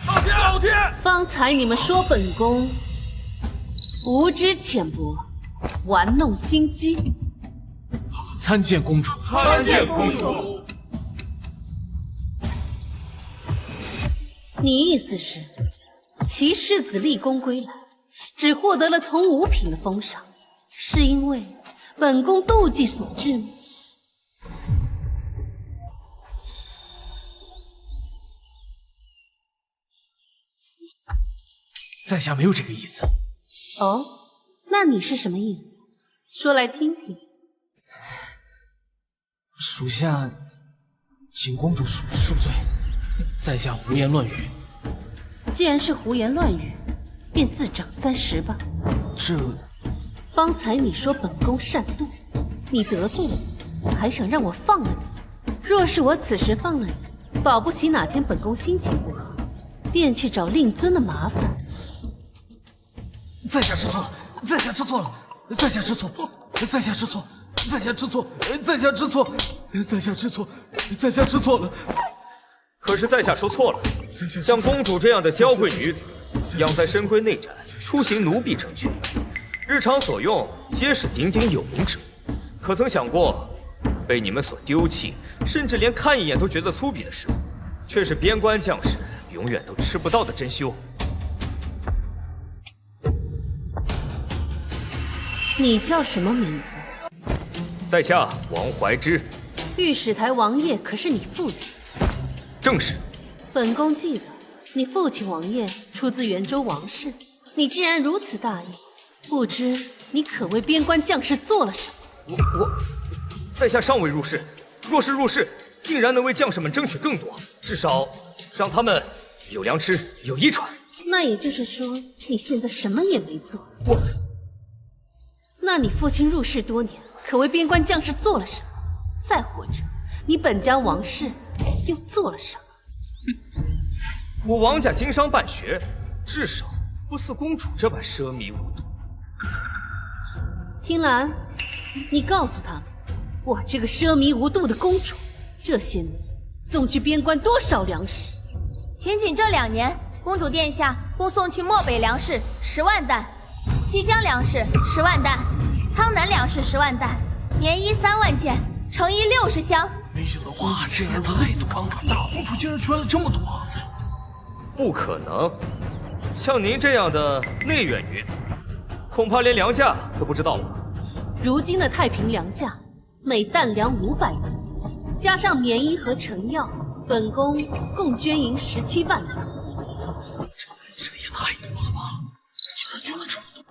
快道歉！方才你们说本宫无知浅薄，玩弄心机。参见公主。参见公主。你意思是，齐世子立功归来，只获得了从五品的封赏，是因为本宫妒忌所致吗？在下没有这个意思。哦，那你是什么意思？说来听听。属下请公主恕罪，在下胡言乱语。既然是胡言乱语，便自掌30吧。这……方才你说本宫善妒，你得罪了我，还想让我放了你。若是我此时放了你，保不齐哪天本宫心情不好，便去找令尊的麻烦。在下知错了，在下知错了，在下知错，在下知错，在下知错，在下知错，在下知错，在下知错了。可是在下说错了，像公主这样的娇贵女子，养在深闺内宅，出行奴婢成群，日常所用皆是鼎鼎有名之物。可曾想过，被你们所丢弃，甚至连看一眼都觉得粗鄙的事物，却是边关将士永远都吃不到的珍馐。你叫什么名字？在下王怀之。御史台王爷可是你父亲？正是。本宫记得你父亲王爷出自元州王室，你既然如此大义，不知你可为边关将士做了什么？我，在下尚未入仕，若是入仕，定然能为将士们争取更多，至少让他们有粮吃，有衣穿。那也就是说，你现在什么也没做。那你父亲入仕多年，可为边关将士做了什么？再或者，你本家王室又做了什么？我王家经商办学，至少不似公主这般奢靡无度。听兰，你告诉他们，我这个奢靡无度的公主，这些年送去边关多少粮食？仅这2年，公主殿下共送去漠北粮食10万担，西江粮食10万担，苍南粮食10万担，棉衣3万件，成衣60箱。没想到哇，这儿太慷慨，大公主竟然捐了这么多。不可能，像您这样的内院女子，恐怕连粮价都不知道吧？如今的太平粮价，每担粮500两，加上棉衣和成药，本宫共捐银17万两。这也太多了吧！竟然捐了这么多！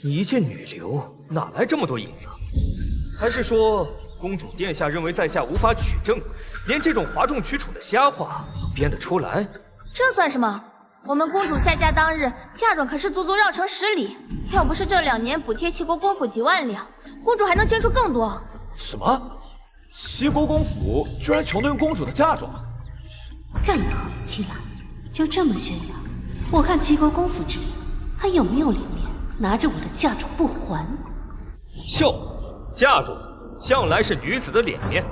你一介女流，哪来这么多银子？还是说公主殿下认为在下无法取证，连这种哗众取宠的瞎话都编得出来？这算什么？我们公主下嫁当日，嫁妆可是足足绕城10里。要不是这2年补贴齐国公府几万两，公主还能捐出更多。什么？齐国公府居然穷得用公主的嫁妆。干得好，提拉，就这么宣扬，我看齐国公府之人还有没有脸面拿着我的嫁妆不还？秀，嫁妆向来是女子的脸面，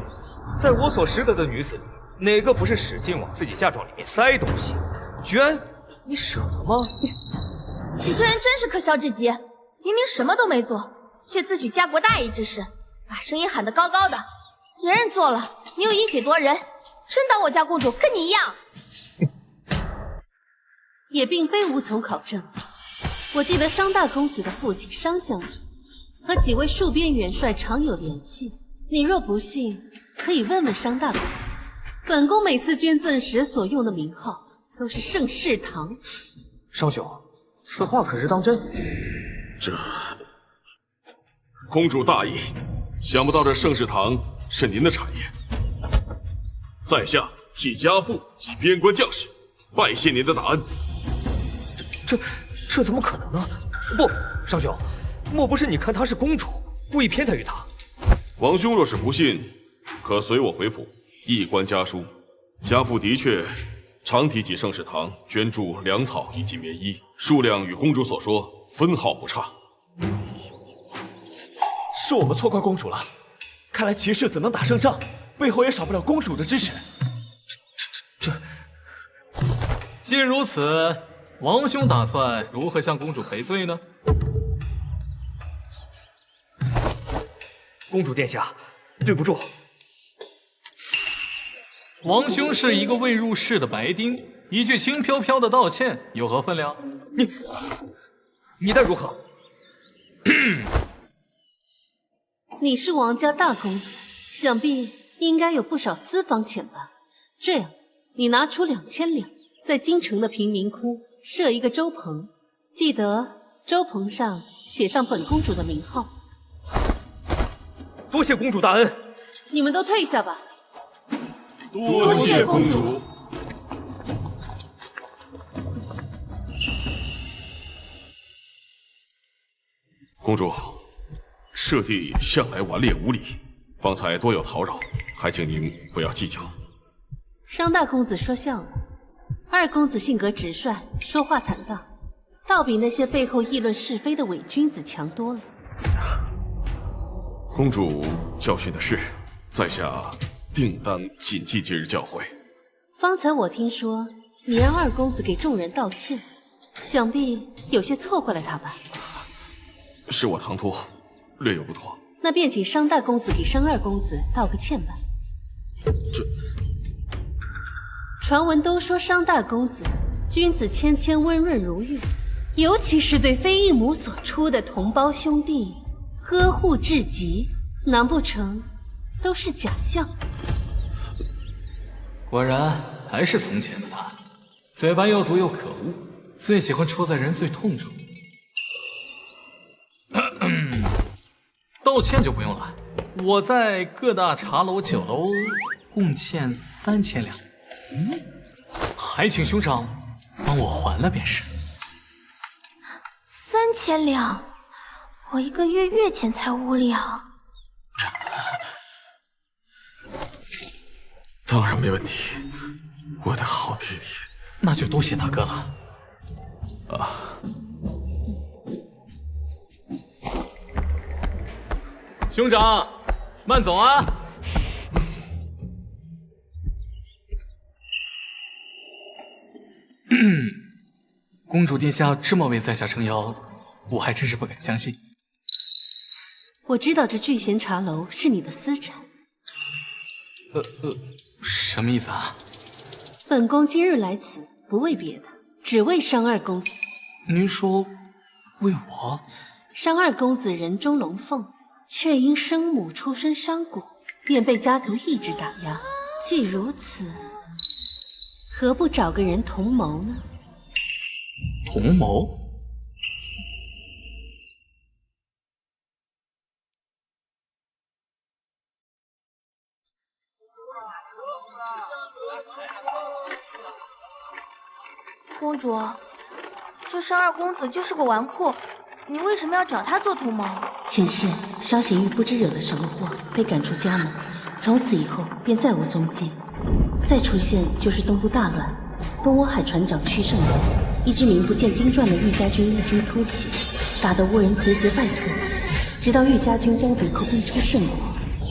在我所识得的女子里，哪个不是使劲往自己嫁妆里面塞东西？娟，你舍得吗？你这人真是可笑至极，明明什么都没做，却自诩家国大义之士，把声音喊得高高的。别人做了，你又以己夺人，真当我家公主跟你一样？也并非无从考证。我记得商大公子的父亲商将军和几位戍边元帅常有联系，你若不信，可以问问商大公子。本宫每次捐赠时所用的名号都是盛世堂。商兄，此话可是当真？这公主大义，想不到这盛世堂是您的产业。在下替家父及边关将士拜谢您的大恩。这怎么可能呢？不，商兄，莫不是你看她是公主，故意偏袒于她？王兄若是不信，可随我回府一观家书。家父的确常提起盛世堂捐助粮草以及棉衣，数量与公主所说分毫不差。是我们错怪公主了，看来齐世子能打胜仗，背后也少不了公主的支持。既如此，王兄打算如何向公主赔罪呢？公主殿下，对不住。王兄是一个未入世的白丁，一句轻飘飘的道歉有何分量？你待如何？你是王家大公子，想必应该有不少私房钱吧？这样，你拿出2000两，在京城的贫民窟设一个粥棚，记得粥棚上写上本公主的名号。多谢公主大恩。你们都退下吧。多谢公主。公主，舍弟向来顽劣无礼，方才多有叨扰，还请您不要计较。商大公子说笑了，二公子性格直率，说话坦荡，倒比那些背后议论是非的伪君子强多了。公主教训的是，在下定当谨记今日教诲。方才我听说你让二公子给众人道歉，想必有些错怪了他吧？是我唐突，略有不妥。那便请商大公子给商二公子道个歉吧。传闻都说商大公子君子谦谦，温润如玉，尤其是对非异母所出的同胞兄弟呵护至极，难不成都是假象？果然还是从前的他，嘴巴又毒又可恶，最喜欢戳在人最痛处。道歉就不用了，我在各大茶楼、酒楼共欠3000两，还请兄长帮我还了便是。3000两，我一个月月钱财无两。当然没问题，我的好弟弟。那就多谢大哥了。啊。兄长，慢走啊！公主殿下这么为在下撑腰，我还真是不敢相信。我知道这聚贤茶楼是你的私产。什么意思啊？本宫今日来此，不为别的，只为商二公子。您说为我？商二公子人中龙凤，却因生母出身商贾，便被家族一直打压。既如此，何不找个人同谋呢？同谋？公主，这商二公子就是个纨绔，你为什么要找他做同谋？前世稍贤玉不知惹了什么祸，被赶出家门，从此以后便再无踪迹，再出现就是东部大乱，东欧海船长屈胜元，一支名不见经传的御家军异军突起，打得倭人节节败退，直到御家军将敌寇逼出圣国，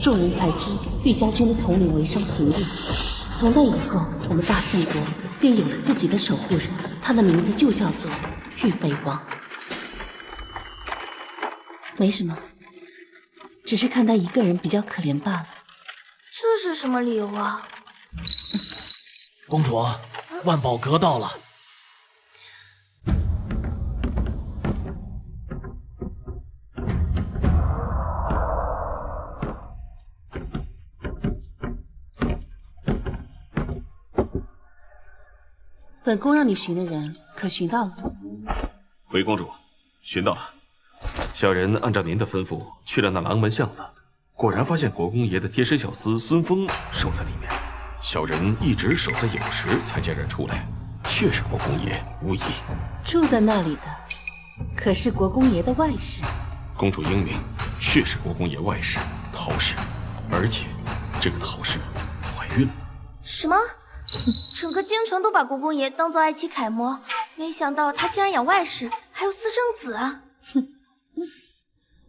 众人才知御家军的统领为伤行日。从那以后，我们大圣国便有了自己的守护人，他的名字就叫做御北王。没什么，只是看他一个人比较可怜罢了。这是什么理由啊？公主，万宝阁到了。本宫让你寻的人，可寻到了？回公主，寻到了。小人按照您的吩咐去了那廊门巷子，果然发现国公爷的贴身小厮孙峰守在里面。小人一直守在酉时才见人出来，确是国公爷，无疑。住在那里的，可是国公爷的外室。公主英明，确是国公爷外室陶氏，而且这个陶氏怀孕了。什么？整个京城都把国公爷当做爱妻楷模，没想到他竟然养外室，还有私生子啊！哼，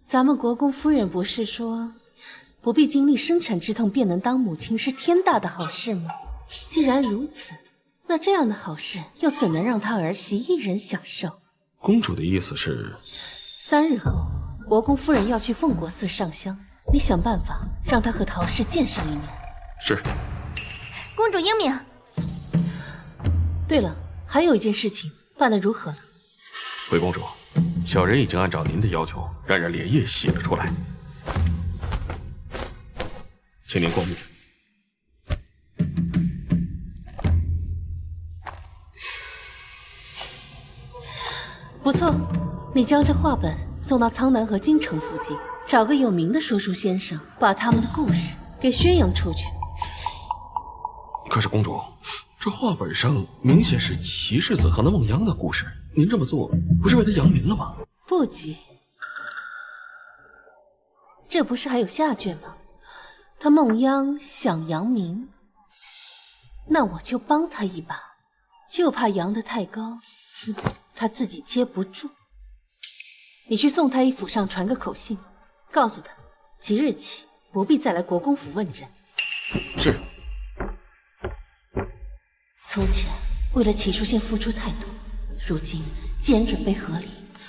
咱们国公夫人不是说，不必经历生产之痛便能当母亲是天大的好事吗？既然如此，那这样的好事又怎能让他儿媳一人享受？公主的意思是，3日后，国公夫人要去奉国寺上香，你想办法让她和陶氏见上一面。是。公主英明。对了，还有一件事情，办得如何了？回公主，小人已经按照您的要求，让人连夜洗了出来，请您过目。不错，你将这画本送到苍南和京城附近，找个有名的说书先生，把他们的故事给宣扬出去。可是公主，这画本上明显是齐世子和那孟央的故事，您这么做不是为他扬名了吗？不急，这不是还有下卷吗？他孟央想扬名，那我就帮他一把，就怕扬得太高，他自己接不住。你去宋太医府上传个口信，告诉他即日起不必再来国公府问诊。是。从前为了齐书县付出太多，如今既然准备合理，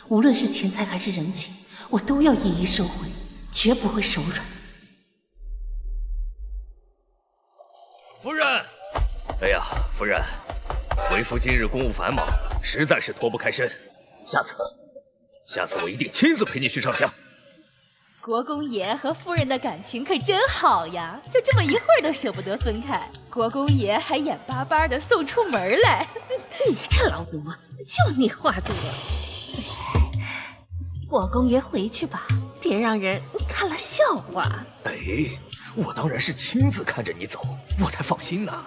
无论是钱财还是人情，我都要一一收回，绝不会手软。夫人，哎呀，夫人，为夫今日公务繁忙，实在是脱不开身。下次我一定亲自陪你去上香。国公爷和夫人的感情可真好呀，就这么一会儿都舍不得分开。国公爷还眼巴巴的送出门来。你这老奴，就你话多。国公爷回去吧，别让人看了笑话。哎，我当然是亲自看着你走，我才放心呢。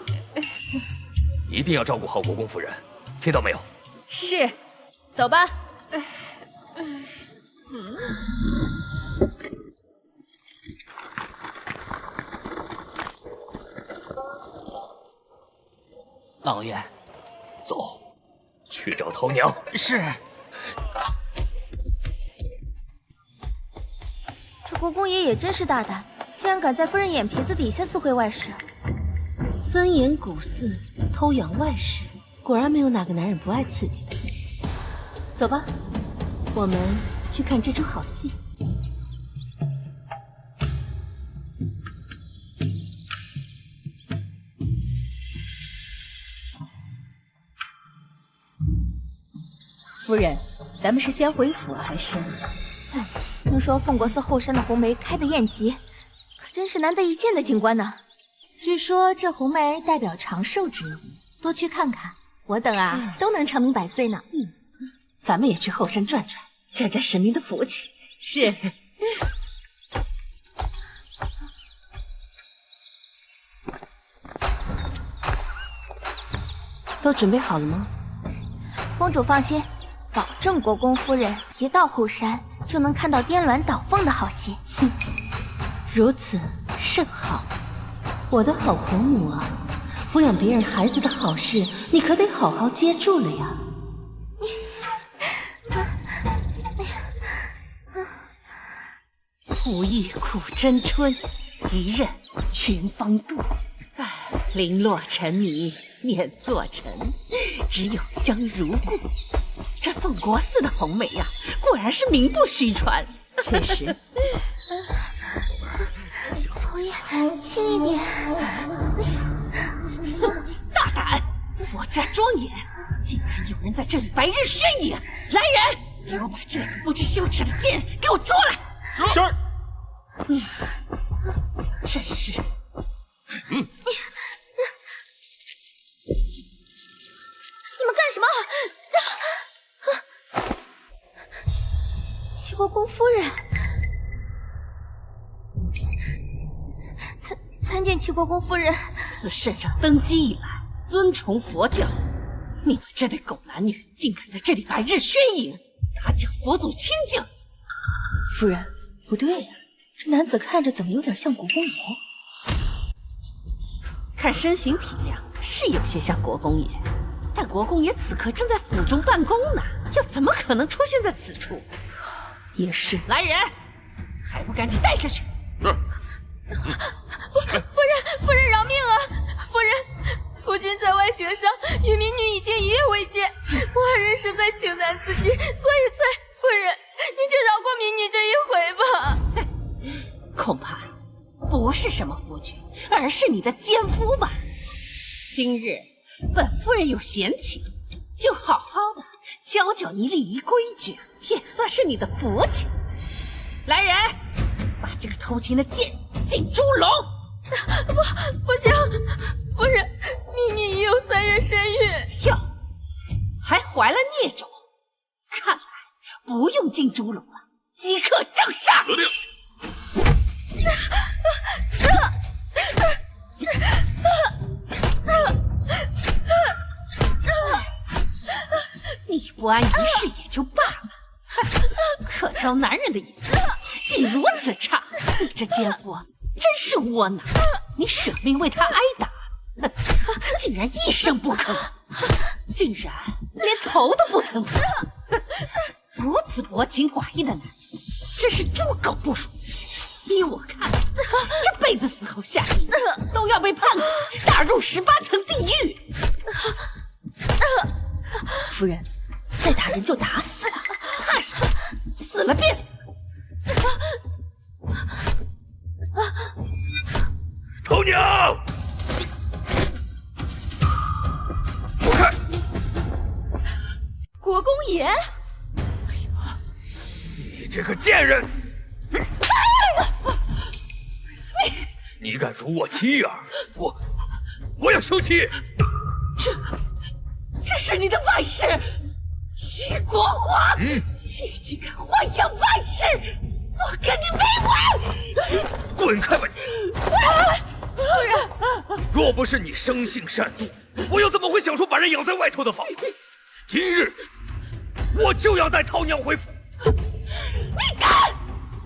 一定要照顾好国公夫人，听到没有？是，走吧。老爷，走，去找陶娘。是。这国公爷也真是大胆，竟然敢在夫人眼皮子底下私会外室。森严古寺偷养外室，果然没有哪个男人不爱刺激。走吧，我们去看这出好戏。夫人，咱们是先回府还是？听说凤国寺后山的红梅开得艳极，可真是难得一见的景观呢。据说这红梅代表长寿之意，多去看看，我等啊都能长命百岁呢。咱们也去后山转转，沾沾神明的福气。是。都准备好了吗？公主放心，保证国公夫人一到后山就能看到颠鸾倒凤的好戏。如此甚好。我的好婆母啊，抚养别人孩子的好事，你可得好好接住了呀。无意苦争春，一任群芳妒。唉，零落成泥碾作尘，只有香如故。这奉国寺的红梅呀，果然是名不虚传。确实。侯爷，轻一点。大胆！佛家庄严，竟然有人在这里白日宣淫！来人，给我把这个不知羞耻的贱人给我捉来！是。真是。你们干什么？齐国公夫人，参见齐国公夫人。自圣上登基以来，尊崇佛教，你们这对狗男女竟敢在这里白日宣淫，打搅佛祖清净！夫人，不对呀，这男子看着怎么有点像国公爷？看身形体量是有些像国公爷，但国公爷此刻正在府中办公呢，又怎么可能出现在此处？也是。来人，还不赶紧带下去！夫人饶命啊！夫人，夫君在外行商，与民女已经一夜未见，外人实在情难自禁，所以才……夫人，你就饶过民女这一回吧。恐怕不是什么夫君，而是你的奸夫吧？今日本夫人有闲情，就好好的教教你礼仪规矩，也算是你的福气。来人，把这个偷情的贱人进猪笼！不行，夫人，民女已有3月身孕，哟，还怀了孽种，看来不用进猪笼了，即刻正上！得令。你不安一世也就罢了，可挑男人的眼，竟如此差！你这奸夫真是窝囊！你舍命为他挨打，他竟然一声不吭，竟然连头都不曾抬！如此薄情寡义的男人，真是猪狗不如！依我看，这辈子死后下地狱都要被判打入18层地狱。夫人，再打人就打死了，怕什么？死了便死。头娘，我看国公爷，你这个贱人！你敢辱我妻儿，我要休妻！这是你的外室，齐国华！你竟敢幻想外室，我跟你没完！滚开吧你！夫人，若不是你生性善妒，我又怎么会想出把人养在外头的法？今日我就要带陶娘回府！你敢！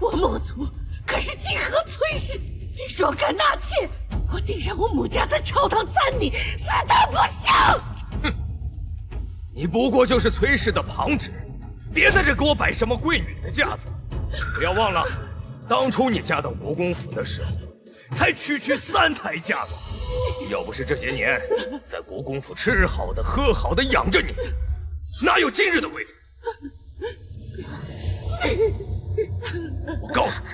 我穆族可是金河崔氏，你若敢纳妾，我定让我穆家在朝堂斬你，死得不祥！哼，你不过就是崔氏的旁支，别在这给我摆什么贵女的架子。不要忘了，当初你嫁到国公府的时候，才区3台嫁妆。要不是这些年在国公府吃好的喝好的养着你，哪有今日的位子？我告诉你，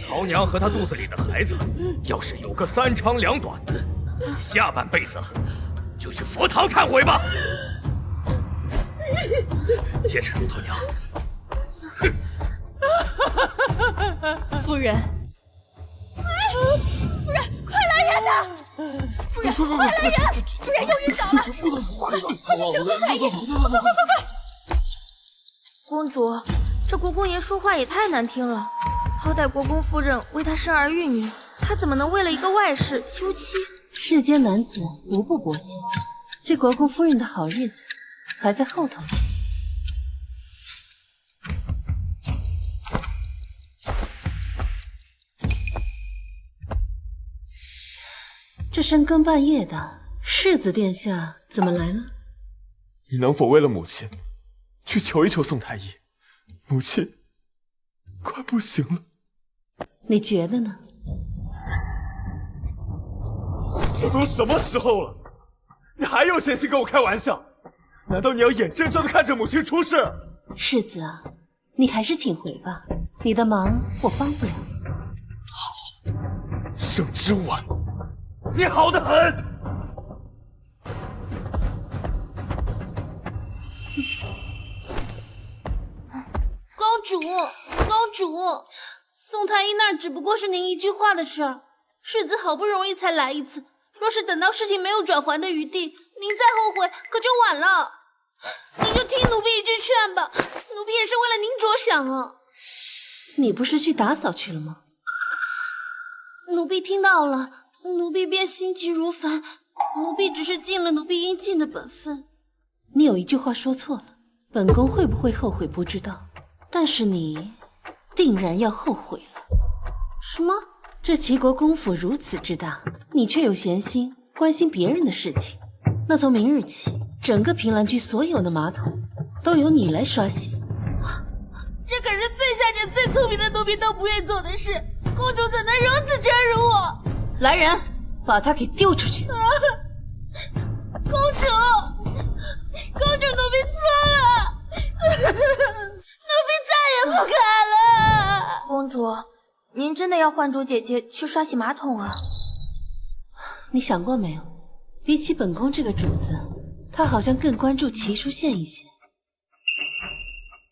陶娘和她肚子里的孩子，要是有个3长2短，下半辈子就去佛堂忏悔吧。接着，陶娘。夫人，夫人，快来人呐！夫人，快来人！夫人又晕倒了，快去救送太医！快！公主，这国公爷说话也太难听了。好歹国公夫人为他生儿育女，他怎么能为了一个外室休妻？世间男子无不波心，这国公夫人的好日子还在后头呢。这深更半夜的，世子殿下怎么来了？你能否为了母亲，去求一求宋太医？母亲快不行了。你觉得呢？这都什么时候了，你还有闲心跟我开玩笑？难道你要眼睁睁地看着母亲出事？世子啊，你还是请回吧，你的忙我帮不了。好，盛之婉，你好得很。公主，公主，宋太医那儿只不过是您一句话的事儿，世子好不容易才来一次，若是等到事情没有转圜的余地，您再后悔可就晚了。您就听奴婢一句劝吧，奴婢也是为了您着想啊。你不是去打扫去了吗？奴婢听到了，奴婢便心急如焚。奴婢只是尽了奴婢应尽的本分。你有一句话说错了，本宫会不会后悔不知道，但是你定然要后悔了。什么？这齐国公府如此之大，你却有闲心关心别人的事情。那从明日起，整个平兰居所有的马桶都由你来刷洗。这可是最下贱、最聪明的奴婢都不愿做的事，公主怎能如此折辱我？来人，把她给丢出去！公主，奴婢错了，奴婢再也不敢了。公主，您真的要唤住姐姐去刷洗马桶啊？你想过没有？比起本宫这个主子，她好像更关注齐书宪一些。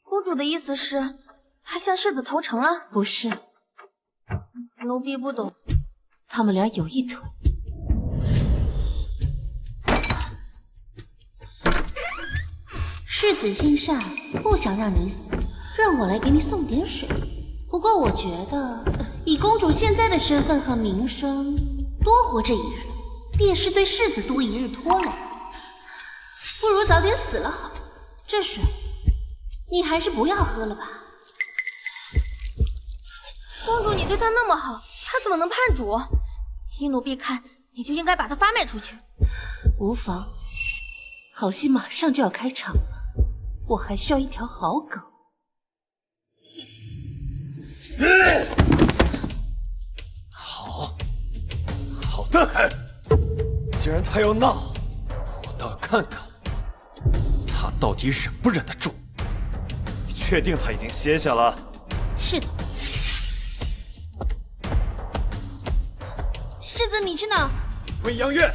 公主的意思是，她向世子投诚了？不是，奴婢不懂。他们俩有一腿。世子心善，不想让你死，让我来给你送点水。不过我觉得，以公主现在的身份和名声，多活这一日，便是对世子多一日拖累。不如早点死了好。这水，你还是不要喝了吧。公主，你对她那么好，她怎么能叛主？依奴婢看，你就应该把她发卖出去。无妨，好戏马上就要开场了，我还需要一条好狗。好，好的很。既然他要闹，我倒要看看他到底忍不忍得住。你确定他已经歇下了？是的。世子，你去哪？未央院。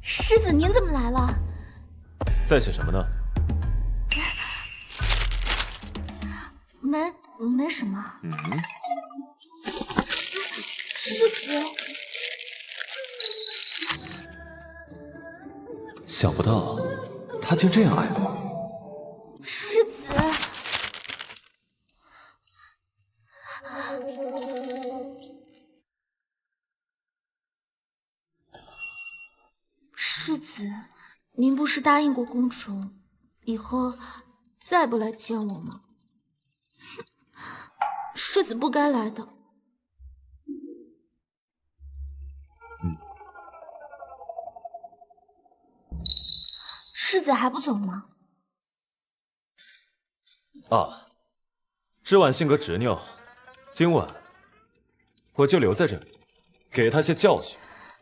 世子，您怎么来了？在写什么呢？没什么。世子，想不到他竟这样爱我。世子，世子，您不是答应过公主，以后再不来见我吗？世子不该来的。世子还不走吗？啊，之婉性格执拗，今晚我就留在这里，给他些教训。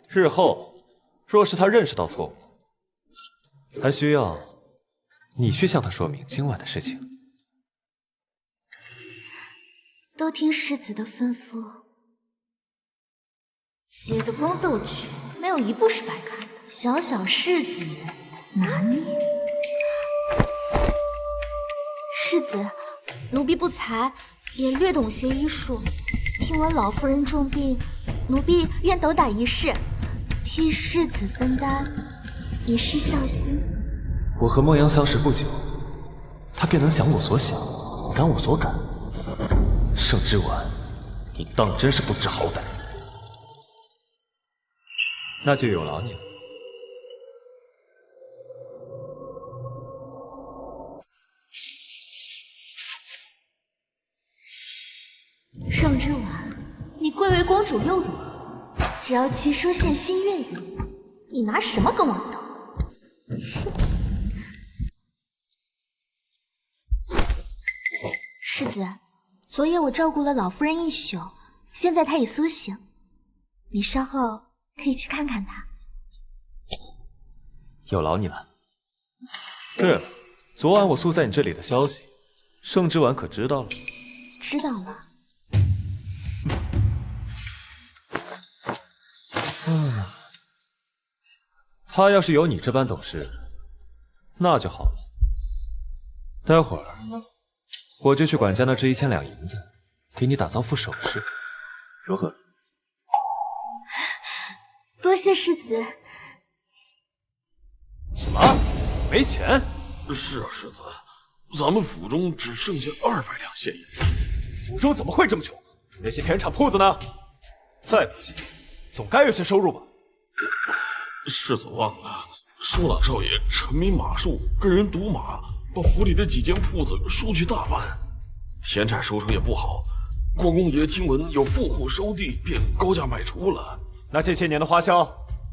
日后若是他认识到错误，还需要你去向他说明今晚的事情。都听世子的吩咐。姐的宫斗剧没有一部是白看的，小小世子拿捏。世子，奴婢不才，也略懂些医术。听闻老夫人重病，奴婢愿斗打一试，替世子分担，以示孝心。我和孟阳相识不久，他便能想我所想，感我所感。盛之婉，你当真是不知好歹。那就有劳你了。盛之婉，你贵为公主又如何？只要骑射县新月域，你拿什么跟我斗？世子，昨夜我照顾了老夫人一宿，现在她已苏醒，你稍后可以去看看她。有劳你了。对了，昨晚我宿在你这里的消息，盛之婉可知道了？知道了。他要是有你这般懂事，那就好了。待会儿我就去管家那支1000两银子，给你打造副首饰，如何？多谢世子。什么？没钱？是啊，世子，咱们府中只剩下200两现银。府中怎么会这么穷？那些田产铺子呢？再不济，总该有些收入吧？世子忘了，舒朗少爷沉迷马术，跟人赌马，把府里的几间铺子输去大半，田产收成也不好。国公爷听闻有富户收地，便高价卖出了。那这些年的花销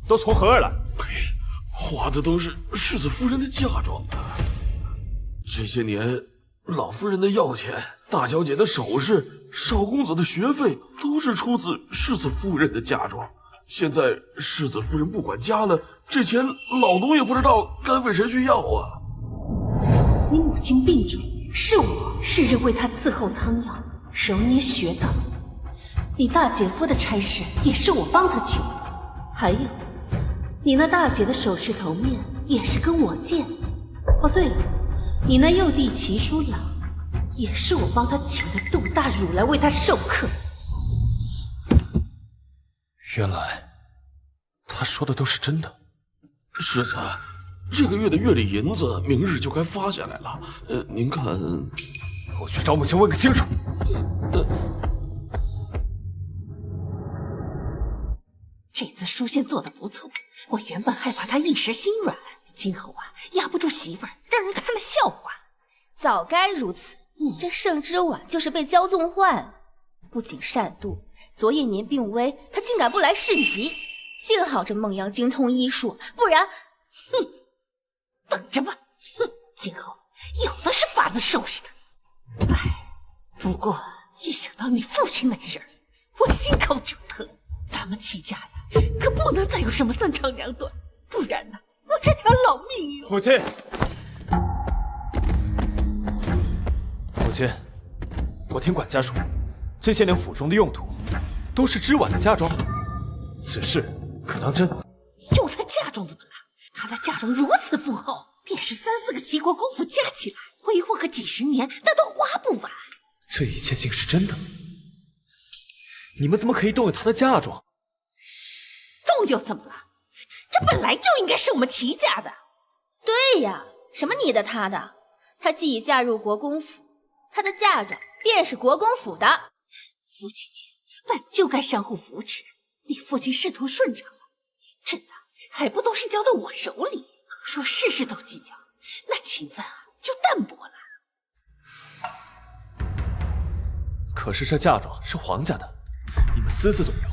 都从何而来？花的都是世子夫人的嫁妆啊！这些年，老夫人的药钱、大小姐的首饰、少公子的学费，都是出自世子夫人的嫁妆。现在世子夫人不管家了，这钱老奴也不知道该为谁去要啊！你母亲病重，是我日日为她伺候汤药，揉捏学道。你大姐夫的差事也是我帮他求的，还有，你那大姐的首饰头面也是跟我借的。哦，对了，你那幼弟齐叔老也是我帮他请的杜大儒来为他授课。原来他说的都是真的。世子，这个月的月例银子明日就该发下来了。您看，我去找母亲问个清楚。这次书仙做得不错，我原本害怕他一时心软，今后压不住媳妇儿，让人看了笑话。早该如此。这盛之婉就是被骄纵坏了，不仅善妒，昨夜年病危，他竟敢不来市集。幸好这孟阳精通医术，不然，等着吧，今后有的是法子收拾他。哎，不过一想到你父亲那事儿，我心口就疼。咱们齐家可不能再有什么3长2短，不然呢，我这条老命哟！母亲，母亲，我听管家说，这些年府中的用途都是之婉的嫁妆，此事可当真？用他嫁妆怎么了？他的嫁妆如此丰厚，便是3、4个齐国公府加起来，挥霍个几10年，那都花不完。这一切竟是真的？你们怎么可以动用他的嫁妆？动又怎么了？这本来就应该是我们齐家的。对呀，什么你的他的？她既已嫁入国公府，她的嫁妆便是国公府的。夫妻间本就该相互扶持，你父亲仕途顺畅了，这的还不都是交到我手里？说事事都计较，那情分就淡薄了。可是这嫁妆是皇家的，你们私自动用，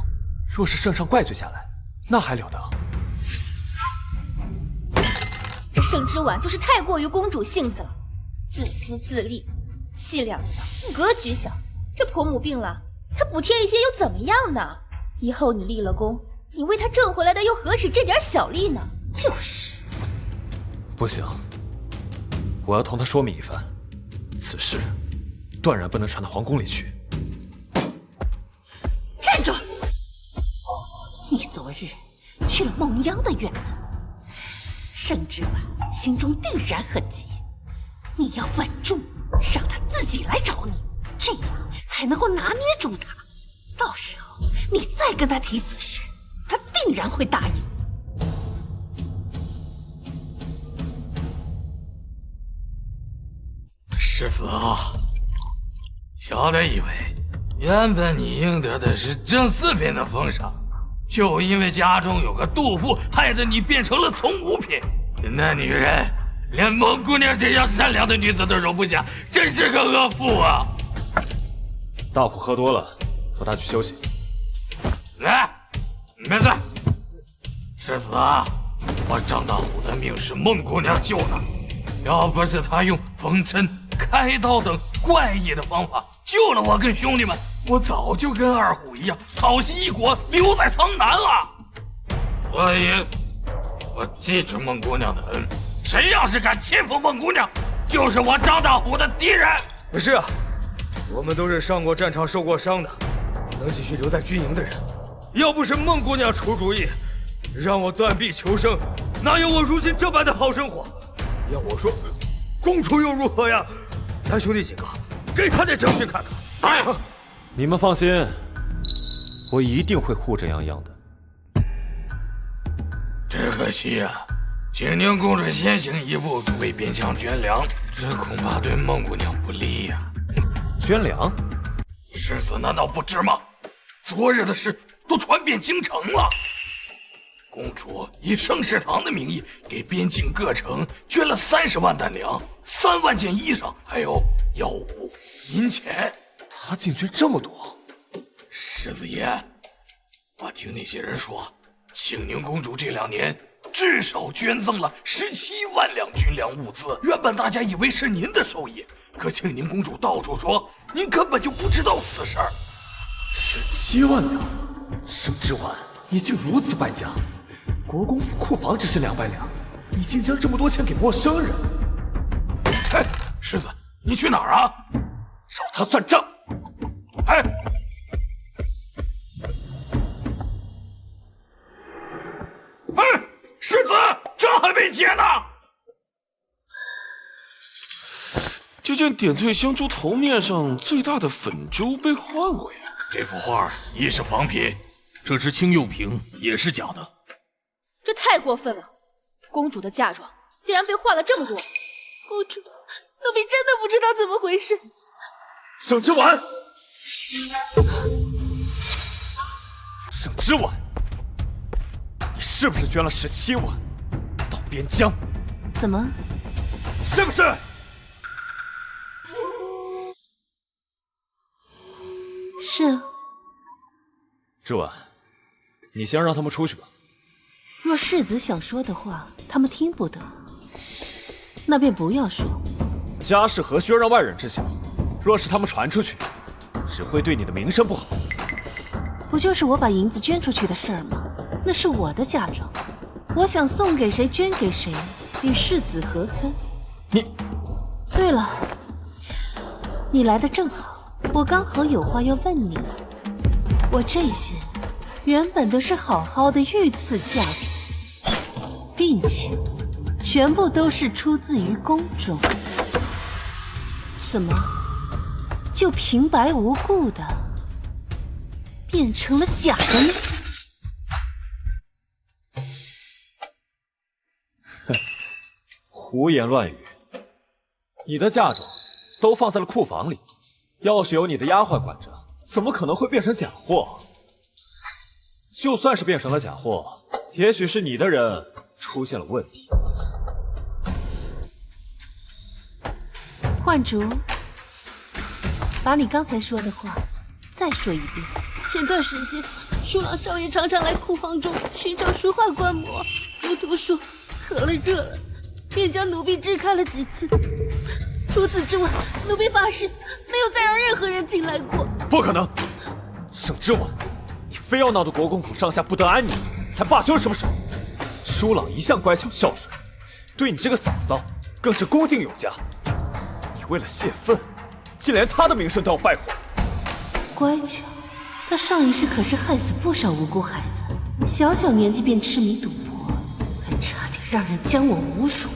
若是圣上怪罪下来，那还了得？这盛之婉就是太过于公主性子了，自私自利，气量小，格局小。这婆母病了，她补贴一些又怎么样呢？以后你立了功，你为她挣回来的又何止这点小利呢？就是。不行，我要同她说明一番，此事断然不能传到皇宫里去。站住！你昨日去了孟央的院子，盛之婉心中定然很急，你要稳住，让他自己来找你，这样才能够拿捏住他。到时候你再跟他提此事，他定然会答应。世子啊，小的以为原本你应得的是正四品的封赏，就因为家中有个杜甫，害得你变成了从五品。那女人连蒙姑娘这样善良的女子都容不下，真是个恶妇啊！大虎喝多了，扶他去休息。来，妹子，世子啊，我张大虎的命是孟姑娘救的，要不是她用缝针、开刀等怪异的方法救了我跟兄弟们，我早就跟二虎一样草席一裹，留在苍南了。所以，我记着孟姑娘的恩，谁要是敢欺负孟姑娘，就是我张大虎的敌人。是啊，我们都是上过战场、受过伤的，能继续留在军营的人。要不是孟姑娘出主意，让我断臂求生，哪有我如今这般的好生活？要我说，公主又如何呀？咱兄弟几个，给他点教训看看。哎，你们放心，我一定会护着泱泱的。只可惜啊，景宁公主先行一步为边疆捐粮，这恐怕对孟姑娘不利呀。捐粮？世子难道不知吗？昨日的事都传遍京城了。公主以圣食堂的名义给边境各城捐了30万担粮、3万件衣裳，还有药物、银钱。她竟捐这么多！世子爷，我听那些人说，庆宁公主这2年至少捐赠了17万两军粮物资。原本大家以为是您的授意，可庆宁公主到处说您根本就不知道此事儿。17万两，盛之婉，你竟如此败家！国公府库房只是200两，你竟将这么多钱给陌生人！哎，世子，你去哪儿啊？找他算账！哎，世子，账还没结呢。就见点翠香珠头面上最大的粉珠被换回来。这幅画一是仿品，这只青釉瓶也是假的。这太过分了！公主的嫁妆竟然被换了这么多。公主，奴婢真的不知道怎么回事。盛之婉，盛之婉，你是不是捐了17万到边疆？怎么？是不是？是啊。之婉，你先让他们出去吧。若世子想说的话，他们听不得，那便不要说。家事何须让外人知晓？若是他们传出去，只会对你的名声不好。不就是我把银子捐出去的事儿吗？那是我的嫁妆，我想送给谁捐给谁，与世子何干？你……对了，你来的正好，我刚好有话要问你。我这些原本都是好好的御赐嫁妆，并且全部都是出自于宫中，怎么就平白无故的变成了假的呢？哼，胡言乱语！你的嫁妆都放在了库房里，要是有你的丫鬟管着，怎么可能会变成假货？就算是变成了假货，也许是你的人出现了问题。幻竹，把你刚才说的话再说一遍。前段时间，舒朗少爷常常来库房中寻找书画观摩，如图说渴了热了，便将奴婢支开了几次。除此之外，奴婢发誓没有再让任何人进来过。不可能！盛之婉，你非要闹得国公府上下不得安宁，才罢休是不是？舒朗一向乖巧孝顺，对你这个嫂嫂更是恭敬有加。你为了泄愤，竟连他的名声都要败坏。乖巧，他上一世可是害死不少无辜孩子，小小年纪便痴迷赌博，还差点让人将我侮辱。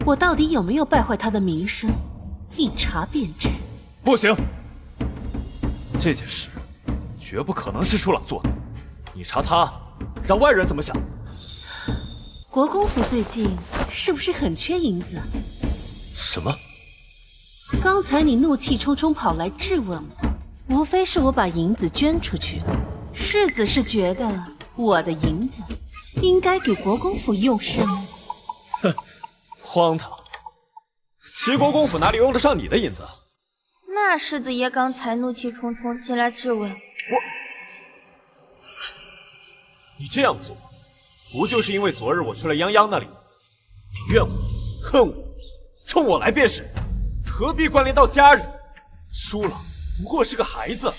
我到底有没有败坏他的名声，一查便知。不行，这件事绝不可能是舒朗做的。你查他，让外人怎么想？国公府最近是不是很缺银子？什么？刚才你怒气冲冲跑来质问我，无非是我把银子捐出去了。世子是觉得我的银子应该给国公府用是吗？哼，荒唐！齐国公府哪里用得上你的银子？那世子爷刚才怒气冲冲进来质问你这样做，不就是因为昨日我去了泱泱那里？你怨我、恨我，冲我来便是，何必关联到家人？舒朗不过是个孩子。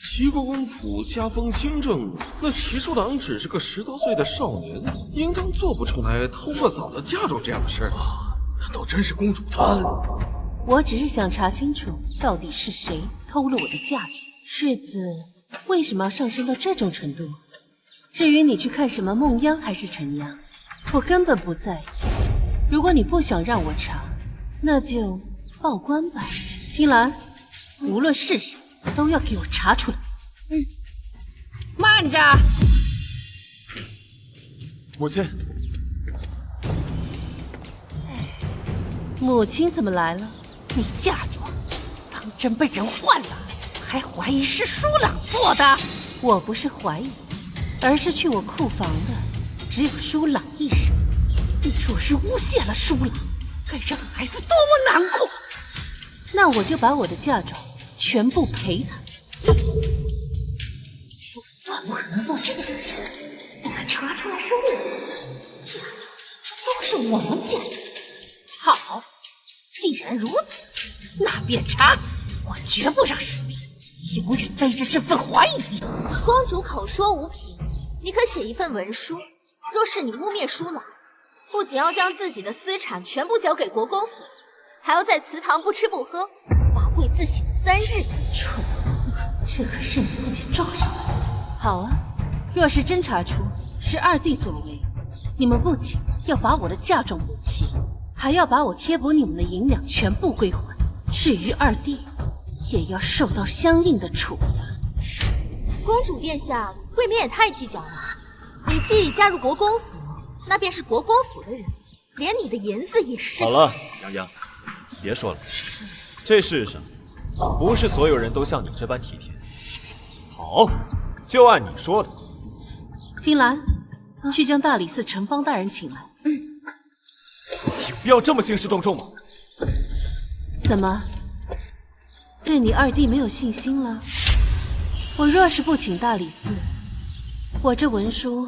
齐国公府家风清正，那齐书郎只是个10多岁的少年，应当做不出来偷了嫂子嫁妆这样的事儿。难道真是公主她？我只是想查清楚，到底是谁偷了我的嫁妆。世子为什么要上升到这种程度？至于你去看什么梦央还是陈央，我根本不在意。如果你不想让我查，那就报官吧。听兰，无论是谁，都要给我查出来。慢着，母亲。母亲怎么来了？你嫁妆当真被人换了，还怀疑是舒朗做的？我不是怀疑，而是去我库房的只有舒朗一人。你若是诬陷了舒朗，该让孩子多么难过！那我就把我的嫁妆全部赔他。说断不可能做这个事，等他查出来是我嫁妆，这都是我们家的。好，既然如此，那便查。我绝不让舒雅永远背着这份怀疑。公主口说无凭，你可写一份文书。若是你污蔑舒朗，不仅要将自己的私产全部交给国公府，还要在祠堂不吃不喝，罚跪自省3日。蠢物，这可是你自己撞上来的。好啊，若是真查出是二弟所为，你们不仅要把我的嫁妆补齐，还要把我贴补你们的银两全部归还。至于二弟，也要受到相应的处罚。公主殿下未免也太计较了。你既已嫁入国公府，那便是国公府的人，连你的银子也是。好了，泱泱，别说了。这世上不是所有人都像你这般体贴。好，就按你说的。听兰，去将大理寺陈方大人请来。有必要这么兴师动众吗？怎么，对你二弟没有信心了？我若是不请大理寺，我这文书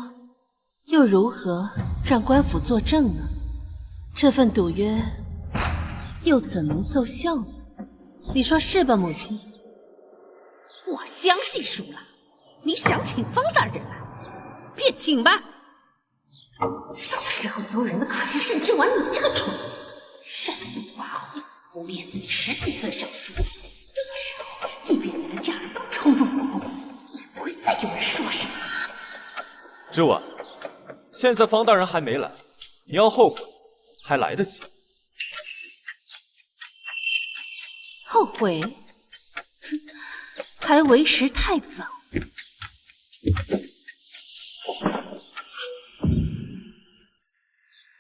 又如何让官府作证呢？这份赌约又怎能奏效呢？你说是吧，母亲？我相信舒朗，你想请方大人来，便请吧。到时候丢人的可是盛之婉你这个蠢物，擅自跋扈，污蔑自己10几岁的小叔子。到时候，即便你的家人都冲入国公府，也不会再有人说什么。之婉，现在方大人还没来，你要后悔还来得及。后悔？还为时太早。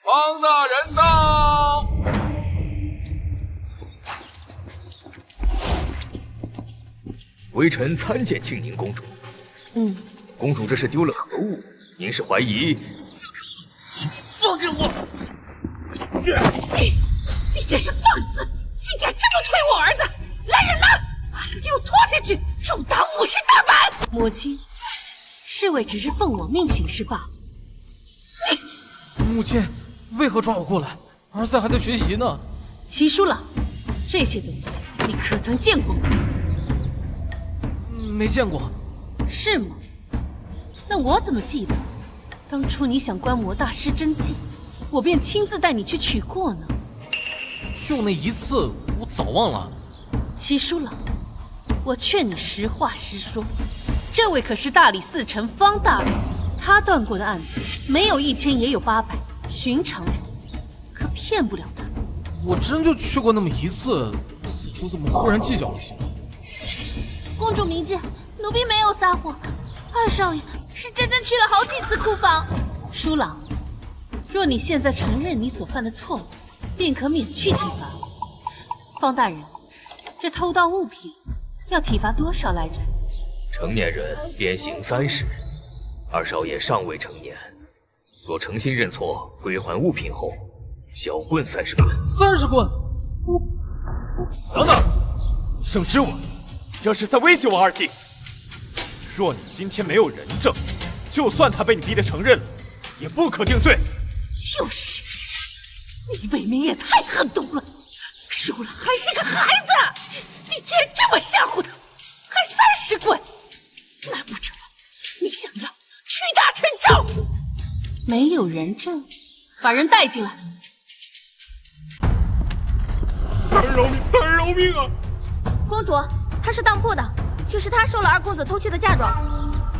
方大人到！微臣参见庆宁公主。公主这是丢了何物？您是怀疑？放开我！你真是放肆！竟敢这么推我儿子！来人了，把他给我拖下去，重打50大板！母亲，侍卫只是奉我命行事罢了。母亲，为何抓我过来？儿子还在学习呢。齐书朗，这些东西你可曾见过吗？没见过。是吗？那我怎么记得，当初你想观摩大师真迹，我便亲自带你去取过呢？就那一次，我早忘了。齐书朗，我劝你实话实说，这位可是大理寺丞方大人，他断过的案子没有1000也有800，寻常人可骗不了他。我真就去过那么一次，嫂子怎么忽然计较了起来？公主明鉴，奴婢没有撒谎，二少爷是真正去了好几次库房。书朗，若你现在承认你所犯的错误，便可免去体罚。方大人，这偷盗物品要体罚多少来着？成年人鞭刑30，二少爷尚未成年，若诚心认错，归还物品后，小棍30棍。30棍？等等，盛之文，这是在威胁我二弟。若你今天没有人证，就算他被你逼得承认了，也不可定罪。就是，你未免也太狠毒了，输了还是个孩子，你竟然这么吓唬他，还30棍，难不成你想要屈打成招？没有人证，把人带进来。大人饶命！大人饶命啊！公主，他是当铺的，就是他收了二公子偷去的嫁妆。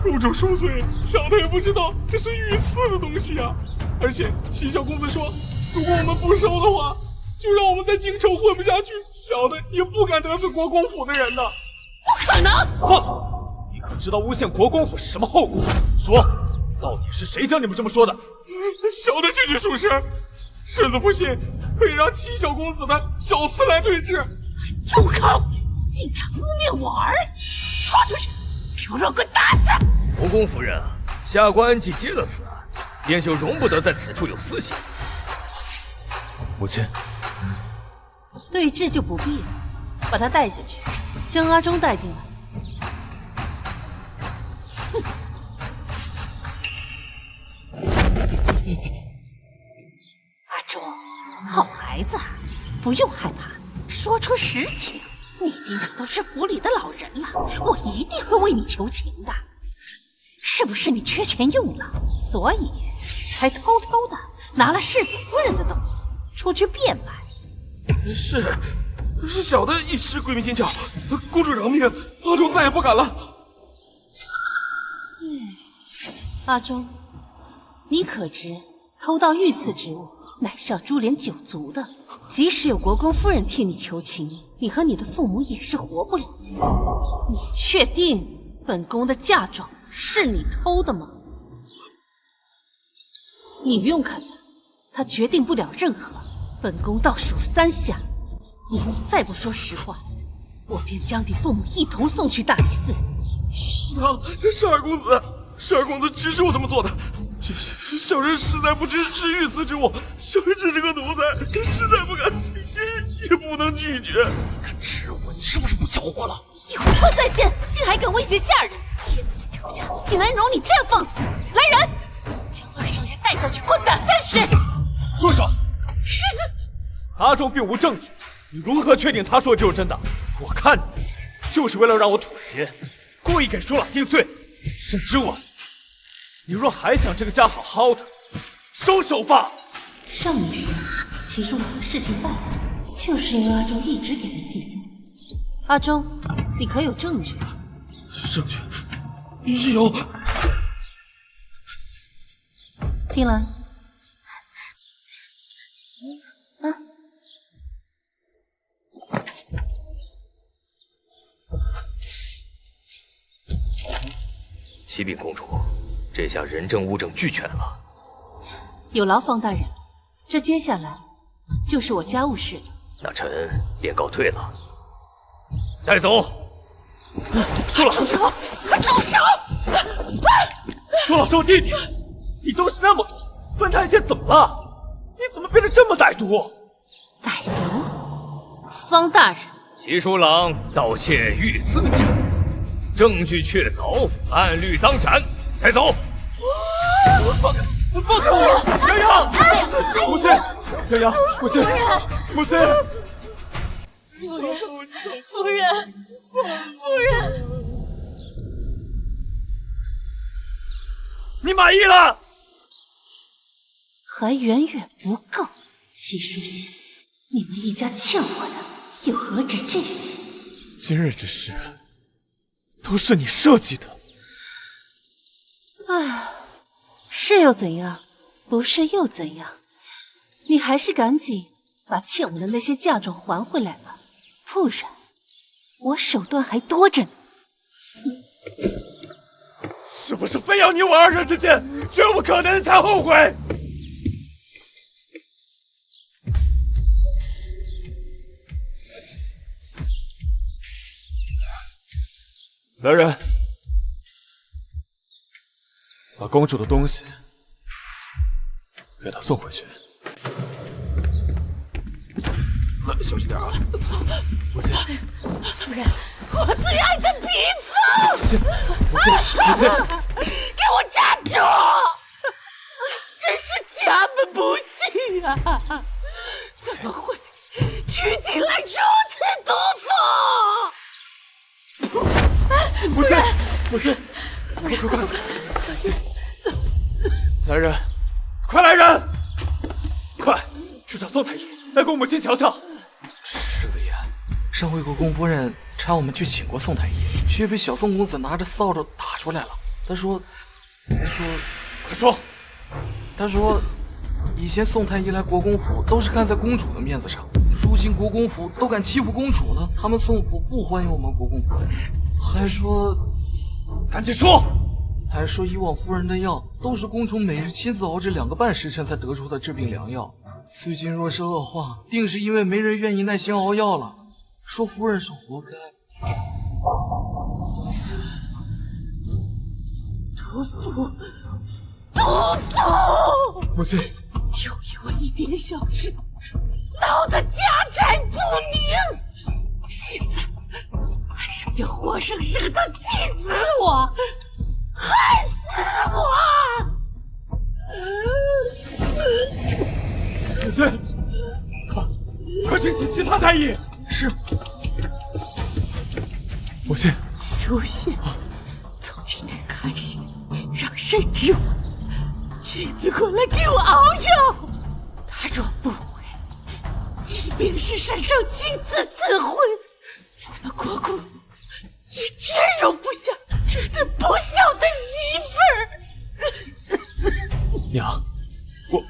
入主10岁，小的也不知道这是御赐的东西啊！而且齐小公子说，如果我们不收的话，就让我们在京城混不下去。小的也不敢得罪国公府的人呢。不可能！放肆！你可知道诬陷国公府是什么后果？说，到底是谁教你们这么说的？小的句句属实。世子不信，可以让齐小公子的小厮来对质。住口！竟敢污蔑我儿！拖出去，给我让棍打死！国公夫人，下官既接了此案，便就容不得在此处有私刑。母亲，对质就不必了，把他带下去，将阿忠带进来。阿忠，好孩子，不用害怕，说出实情。你爹娘都是府里的老人了，我一定会为你求情的。是不是你缺钱用了，所以才偷偷的拿了世子夫人的东西出去变卖？是小的一时鬼迷心窍，公主饶命，阿忠再也不敢了。阿忠，你可知偷盗御赐之物乃是要株连9族的？即使有国公夫人替你求情，你和你的父母也是活不了的。你确定本宫的嫁妆是你偷的吗？你不用看他，他决定不了任何。本宫倒数3下，如果你再不说实话，我便将你父母一同送去大理寺。是二公子，是二公子指使我这么做的。小人实在不知是御赐之物，小人只是个奴才，实在不敢，也不能拒绝。敢指我，你是不是不交货了？有错在先，竟还敢威胁下人！天子脚下，岂能容你这样放肆？来人，将二少爷带下去，棍打30！住手！阿忠并无证据，你如何确定他说的就是真的？我看你就是为了让我妥协，故意给舒朗定罪。沈之文，你若还想这个家好好的，收手吧。上一世，齐舒朗的事情败了，就是因为阿忠一直给他记着。阿忠，你可有证据？证据有。听兰，启禀公主，这下人证物证俱全了。有劳方大人，这接下来就是我家务事了。那臣便告退了。带走。舒朗，住手！住手！舒朗收弟弟，你东西那么多，分他一些怎么了？你怎么变得这么歹毒？歹毒？方大人，齐舒朗盗窃御赐之物，证据确凿，按律当斩，带走。放开我！杨洋，母亲，杨洋，母亲，母亲，夫人，夫人，你满意了？还远远不够。齐书信，你们一家欠我的又何止这些？今日之事都是你设计的。唉，是又怎样？不是又怎样？你还是赶紧把欠我的那些嫁妆还回来吧，不然我手段还多着呢。是不是非要你我二人之间绝无可能才后悔？来人，把公主的东西给她送回去。小心点啊！母亲，夫人，我最爱的披风！母亲，母亲，给我站住！真是家门不幸啊！怎么会娶进来如此毒妇？母亲，母亲，快！小心！来人，快来人！快去找宋太医，来给我母亲瞧瞧。世子爷，上回国公夫人差我们去请过宋太医，却被小宋公子拿着扫帚打出来了。他说，快说！他说，以前宋太医来国公府都是看在公主的面子上，如今国公府都敢欺负公主了，他们宋府不欢迎我们国公府，还说，赶紧说！还说以往夫人的药都是公主每日亲自熬制2个半时辰才得出的治病良药，最近若是恶化，定是因为没人愿意耐心熬药了。说夫人是活该。毒妇！母亲，就因为一点小事，闹得家宅不宁，现在还让这活生生的气死我，害死我！母亲，快去请其他太医。是。母亲，如仙，从今天开始，让申之婉亲自过来给我熬药。他若不回，即便是圣上亲自赐婚，咱们国公府也绝容不下这等不孝的媳妇儿。娘，我。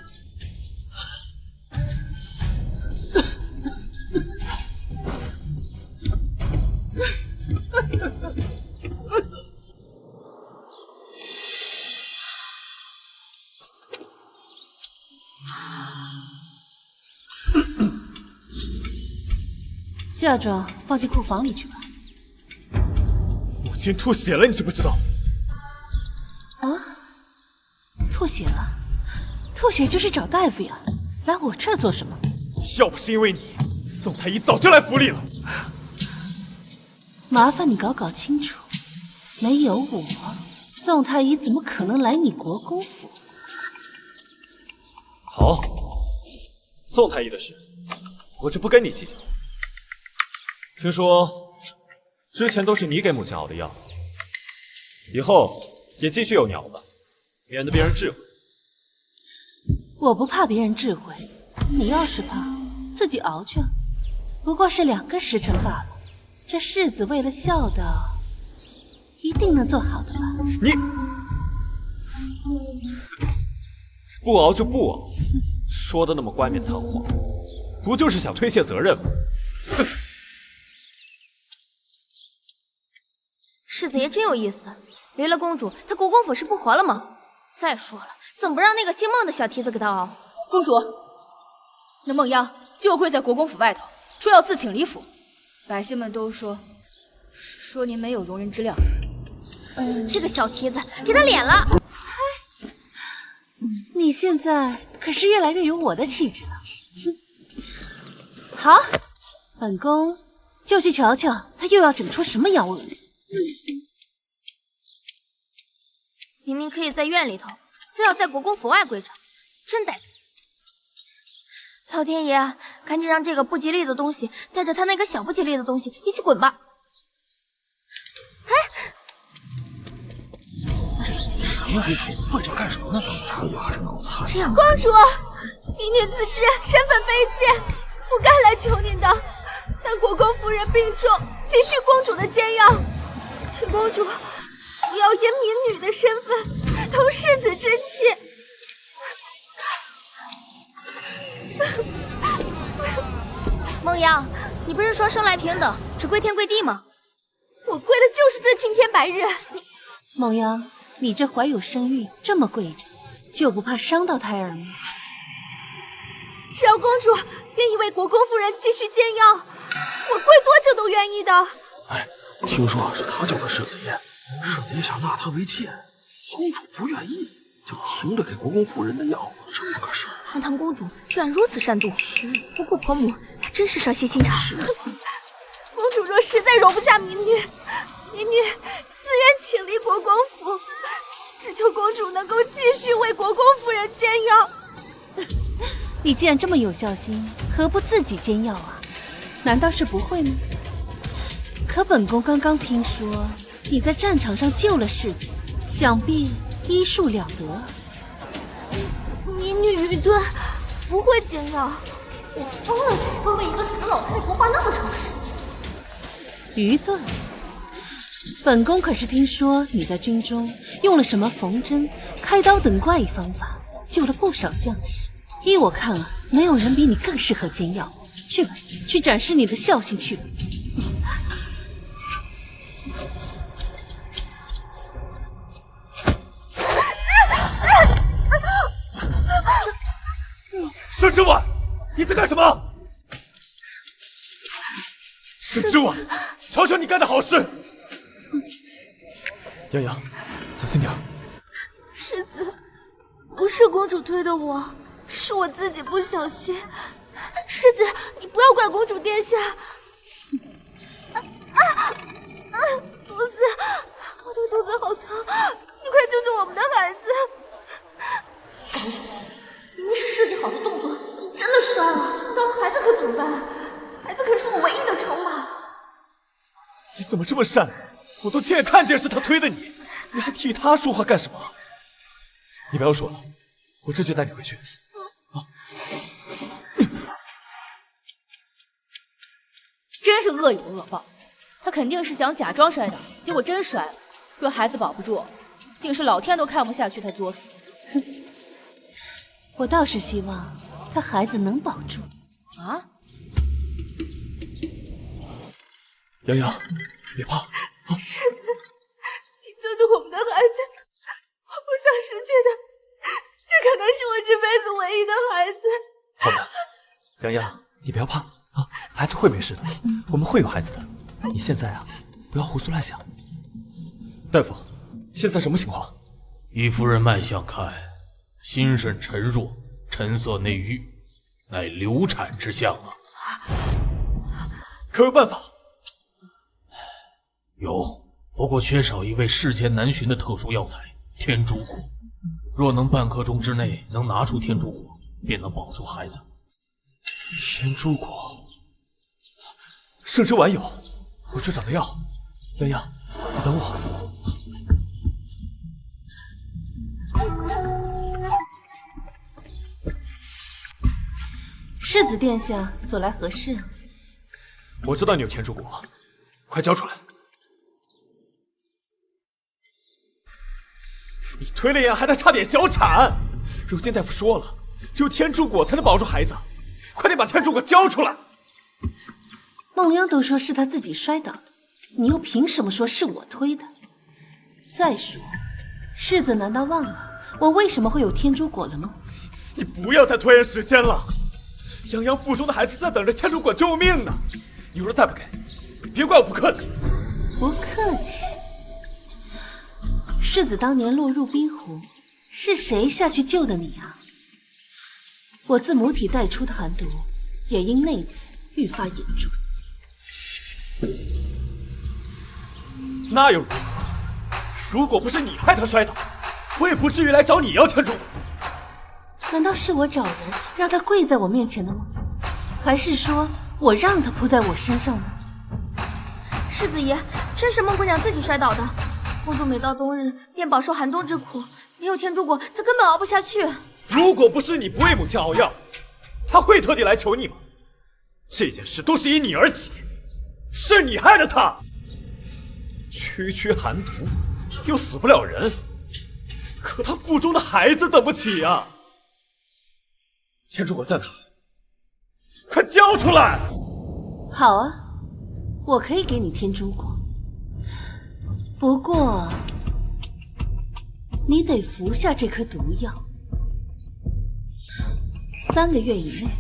嫁妆放进库房里去吧。母亲吐血了，你知不知道？啊？吐血了？吐血就去找大夫呀，来我这儿做什么？要不是因为你，宋太医早就来府里了。麻烦你搞清楚，没有我，宋太医怎么可能来你国公府？好，宋太医的事，我就不跟你计较。听说之前都是你给母亲熬的药，以后也继续由你熬吧，免得别人智慧。我不怕别人智慧，你要是怕，自己熬去，不过是2个时辰罢了。这世子为了孝道，一定能做好的吧？你不熬就不熬，说的那么冠冕堂皇，不就是想推卸责任吗？哼！世子爷真有意思，离了公主，他国公府是不活了吗？再说了，怎么不让那个姓孟的小蹄子给他熬？公主，那孟央就跪在国公府外头，说要自请离府。百姓们都说您没有容人之量。这个小蹄子给他脸了。你现在可是越来越有我的气质了。好，本宫就去瞧瞧他又要整出什么幺蛾子。明明可以在院里头，非要在国公府外跪着，真呆逼！老天爷，赶紧让这个不吉利的东西带着他那个小不吉利的东西一起滚吧！哎，这是谁鬼草跪着干什么呢？这样，公主，民女自知身份卑贱，不该来求您的。但国公夫人病重，急需公主的煎药，请公主也要以民女的身份同世子之妻。孟央，你不是说生来平等，只跪天跪地吗？我跪的就是这青天白日。孟央，你这怀有身孕，这么跪着，就不怕伤到胎儿吗？只要公主愿意为国公夫人继续煎药，我跪多久都愿意的。哎，听说是他救了世子爷，世子爷想纳他为妾，公主不愿意，就停着给国公夫人的药。这么个事儿，堂堂公主居然如此善妒，不顾婆母，还真是蛇蝎心肠。公主若实在容不下民女，民女自愿请离国公府，只求公主能够继续为国公夫人煎药。你既然这么有孝心，何不自己煎药啊？难道是不会吗？可本宫刚刚听说你在战场上救了世子，想必医术了得。民女愚钝，不会煎药。我疯了才会为一个死老太婆花那么长时间。愚钝？本宫可是听说你在军中用了什么缝针、开刀等怪异方法，救了不少将士。依我看啊，没有人比你更适合煎药。去吧，去展示你的孝心去吧。沈之婉，你在干什么？沈之婉，瞧瞧你干的好事！洋洋，小心点。世子，不是公主推的我，是我自己不小心。世子，你不要怪公主殿下。肚子，我的肚子好疼，你快救救我们的孩子！该死，明明是设计好的动作，怎么真的摔了？到了孩子可怎么办？孩子可是我唯一的筹码。你怎么这么善良？我都亲眼看见是他推的你，你还替他说话干什么？你不要说了，我这就带你回去。真是恶有恶报，他肯定是想假装摔倒，结果真摔了。若孩子保不住，定是老天都看不下去他作死。哼，我倒是希望他孩子能保住。啊！洋洋，别怕。世子，你救救我们的孩子，我不想失去他，这可能是我这辈子唯一的孩子。好的，洋洋，你不要怕啊，孩子会没事的，我们会有孩子的。你现在啊，不要胡思乱想。大夫，现在什么情况？依夫人脉象看，心肾沉弱，沉色内郁，乃流产之象啊。可有办法？有，不过缺少一味世间难寻的特殊药材——天竺果。若能半刻钟之内能拿出天竺果，便能保住孩子。天竺果，圣之丸有，我去找他要。洋洋，你等我。世子殿下所来何事？我知道你有天竺果，快交出来！你推了眼，还差点小产。如今大夫说了，只有天竺果才能保住孩子，快点把天竺果交出来！梦央都说是他自己摔倒的，你又凭什么说是我推的？再说，世子难道忘了我为什么会有天竺果了吗？你不要再拖延时间了，洋洋腹中的孩子在等着天竺果救命呢。你若再不给，别怪我不客气。不客气。世子当年落入冰湖，是谁下去救的你啊？我自母体带出的寒毒，也因那次愈发严重。那又如何？如果不是你害他摔倒，我也不至于来找你要天竺果。难道是我找人让他跪在我面前的吗？还是说我让他扑在我身上的？世子爷，真是孟姑娘自己摔倒的。公主每到冬日便饱受寒冬之苦，没有天竺果，她根本熬不下去。如果不是你不为母亲熬药，她会特地来求你吗？这件事都是因你而起，是你害了她。区区寒毒，又死不了人，可她腹中的孩子等不起啊！天竺果在哪？快交出来！好啊，我可以给你天竺果，不过你得服下这颗毒药。3个月以内，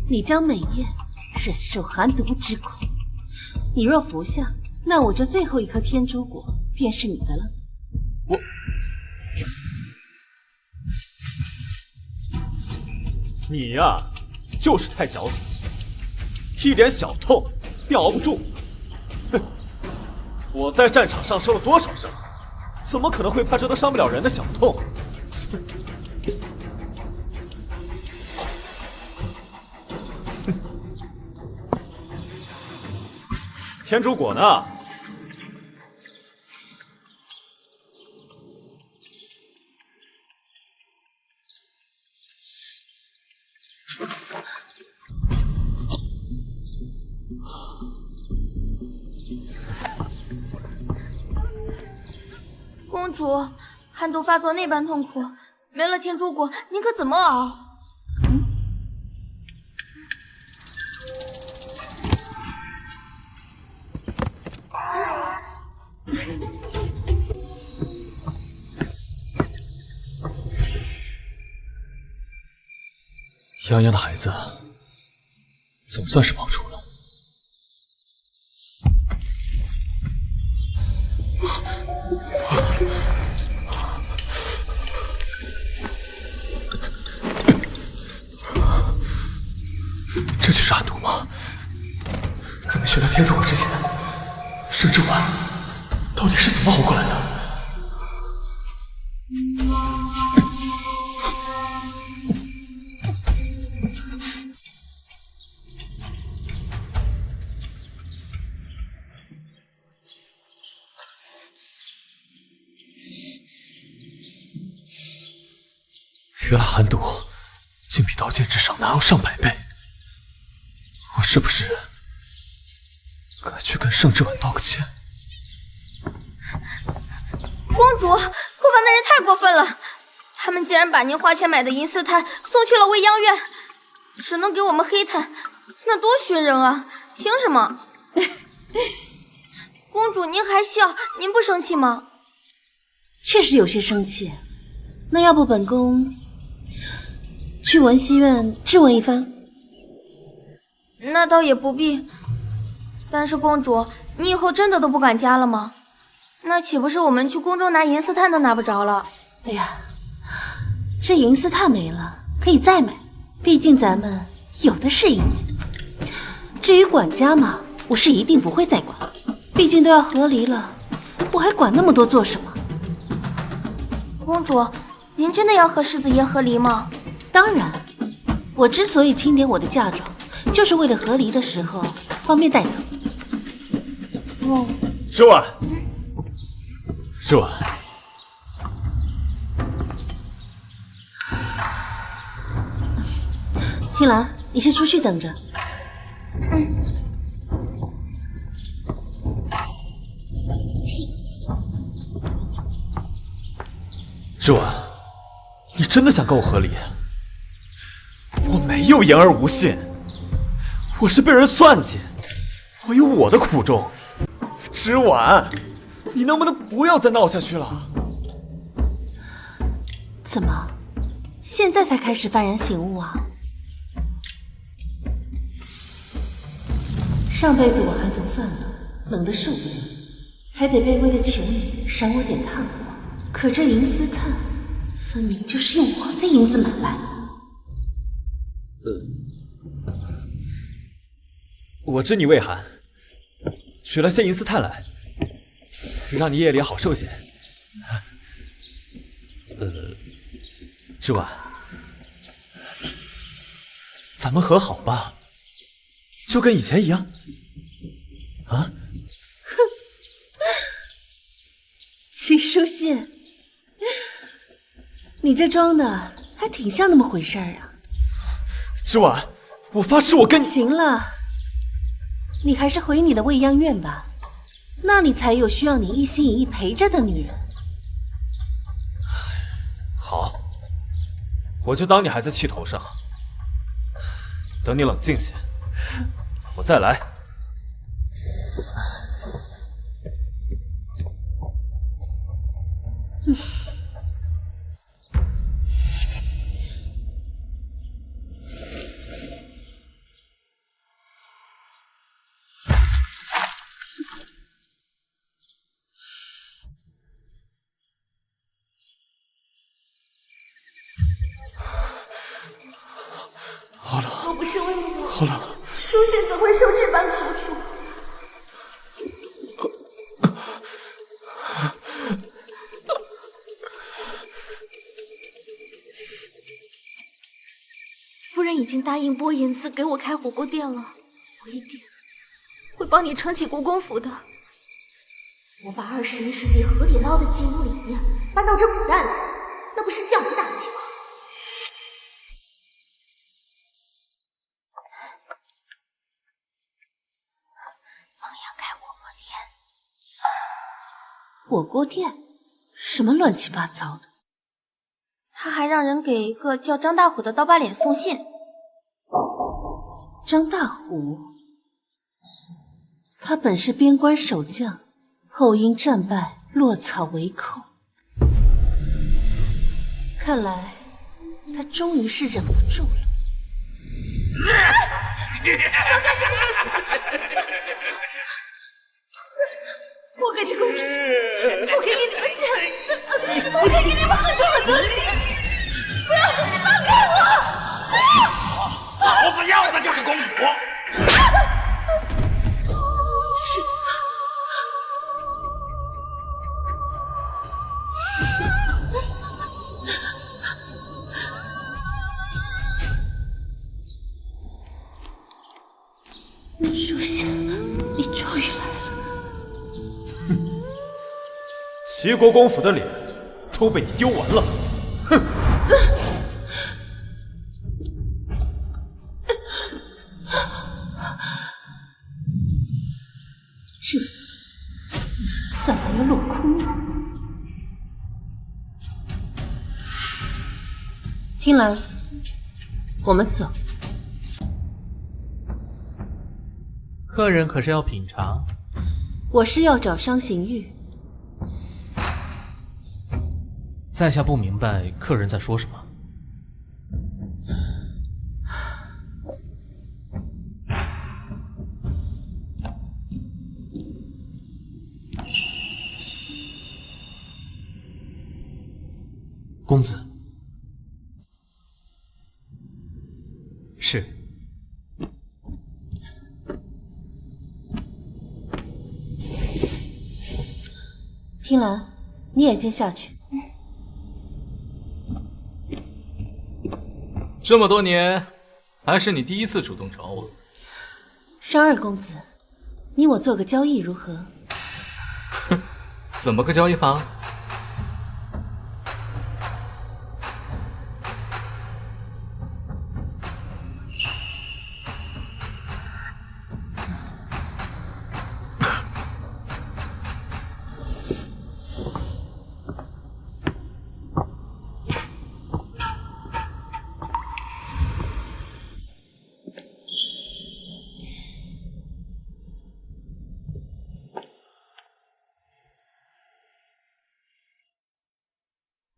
你将每夜忍受寒毒之苦。你若服下，那我这最后一颗天珠果便是你的了。你呀，就是太矫情，一点小痛便熬不住。哼，我在战场上受了多少伤，怎么可能会怕这都伤不了人的小痛？天竺果呢？公主，寒毒发作那般痛苦，没了天竺果，您可怎么熬？泱泱的孩子总算是保住了。这就是寒毒吗？在没学到天竺果之前，盛之丸到底是怎么活过来的？原来寒毒竟比刀剑之上难熬上百倍，我是不是该去跟盛之婉道个歉？公主，后方的人太过分了，他们竟然把您花钱买的银丝炭送去了未央院，只能给我们黑炭，那多熏人啊！凭什么？公主，您还笑，您不生气吗？确实有些生气。那要不本宫去文熙院质问一番？那倒也不必。但是公主，你以后真的都不管家了吗？那岂不是我们去宫中拿银丝炭都拿不着了？哎呀，这银丝炭没了，可以再买，毕竟咱们有的是银子。至于管家嘛，我是一定不会再管，毕竟都要和离了，我还管那么多做什么？公主，您真的要和世子爷和离吗？当然，我之所以清点我的嫁妆，就是为了和离的时候方便带走。之婉，之婉，听兰，你先出去等着。之婉，你真的想跟我和离？我没有言而无信，我是被人算计，我有我的苦衷。之婉，你能不能不要再闹下去了？怎么，现在才开始幡然醒悟啊？上辈子我寒毒犯了，冷得受不了，还得卑微的求你赏我点炭火。可这银丝炭，分明就是用我的银子买来的。我知你畏寒，取了些银丝炭来，让你夜里好受些。之婉，咱们和好吧，就跟以前一样。啊？哼，秦书信，你这装的还挺像那么回事儿啊。之婉，我发誓我跟你……行了，你还是回你的未央院吧，那里才有需要你一心一意陪着的女人。好，我就当你还在气头上，等你冷静些，我再来。好了，若不是为了我，好了，书仙怎会受这般苦楚？夫人已经答应波言子给我开火锅店了，我一定会帮你撑起国公府的。我把21世纪河里捞的记录理念搬到这古代来，那不是降低大气吗？孟阳开火锅店，火锅店？什么乱七八糟的？他还让人给一个叫张大虎的刀疤脸送信。张大虎，他本是边关守将，后因战败落草为寇。看来他终于是忍不住了。我可是公主，我给你们钱，我可以给你们很多很多钱，不要放开我！我不要的就是公主。书仙，你终于来了。齐国公府的脸都被你丢完了，哼！这次算没有落空了。听兰，我们走。客人可是要品尝？我是要找伤刑狱。在下不明白客人在说什么。公子，是。听兰，你也先下去。这么多年，还是你第一次主动找我。商二公子，你我做个交易如何？哼，怎么个交易法？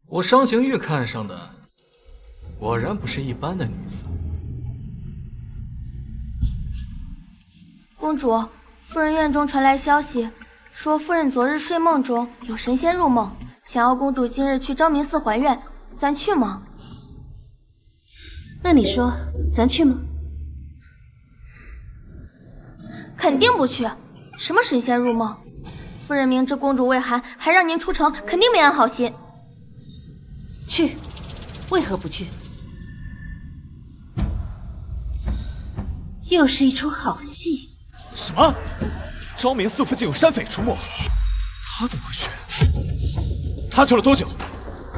我伤刑狱看上的，果然不是一般的女子。公主，夫人院中传来消息，说夫人昨日睡梦中有神仙入梦，想要公主今日去昭明寺还愿，咱去吗？那你说，咱去吗？肯定不去！什么神仙入梦？夫人明知公主未寒，还让您出城，肯定没安好心。去，为何不去？又是一出好戏。什么？昭明寺附近有山匪出没，他怎么会去？他去了多久？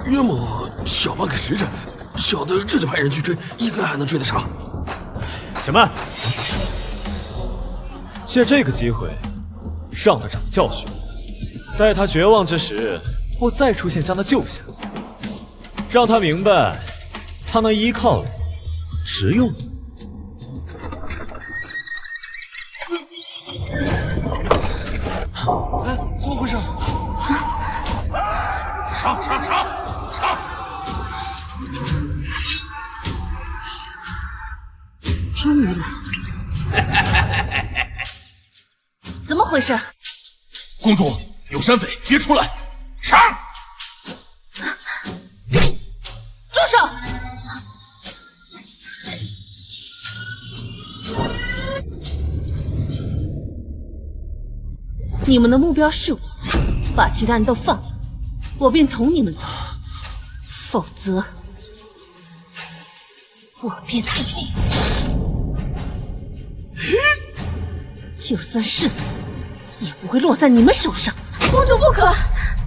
约莫小半个时辰，小的这就派人去追，应该还能追得上。且慢，借这个机会让他长教训，待他绝望之时，我再出现将他救下。让他明白，他能依靠的只有我。哎，怎么回事？上！终于来了，怎么回事？公主，有山匪，别出来！上！住手！你们的目标是我，把其他人都放了，我便同你们走；否则，我便自己。就算是死，也不会落在你们手上。公主不可！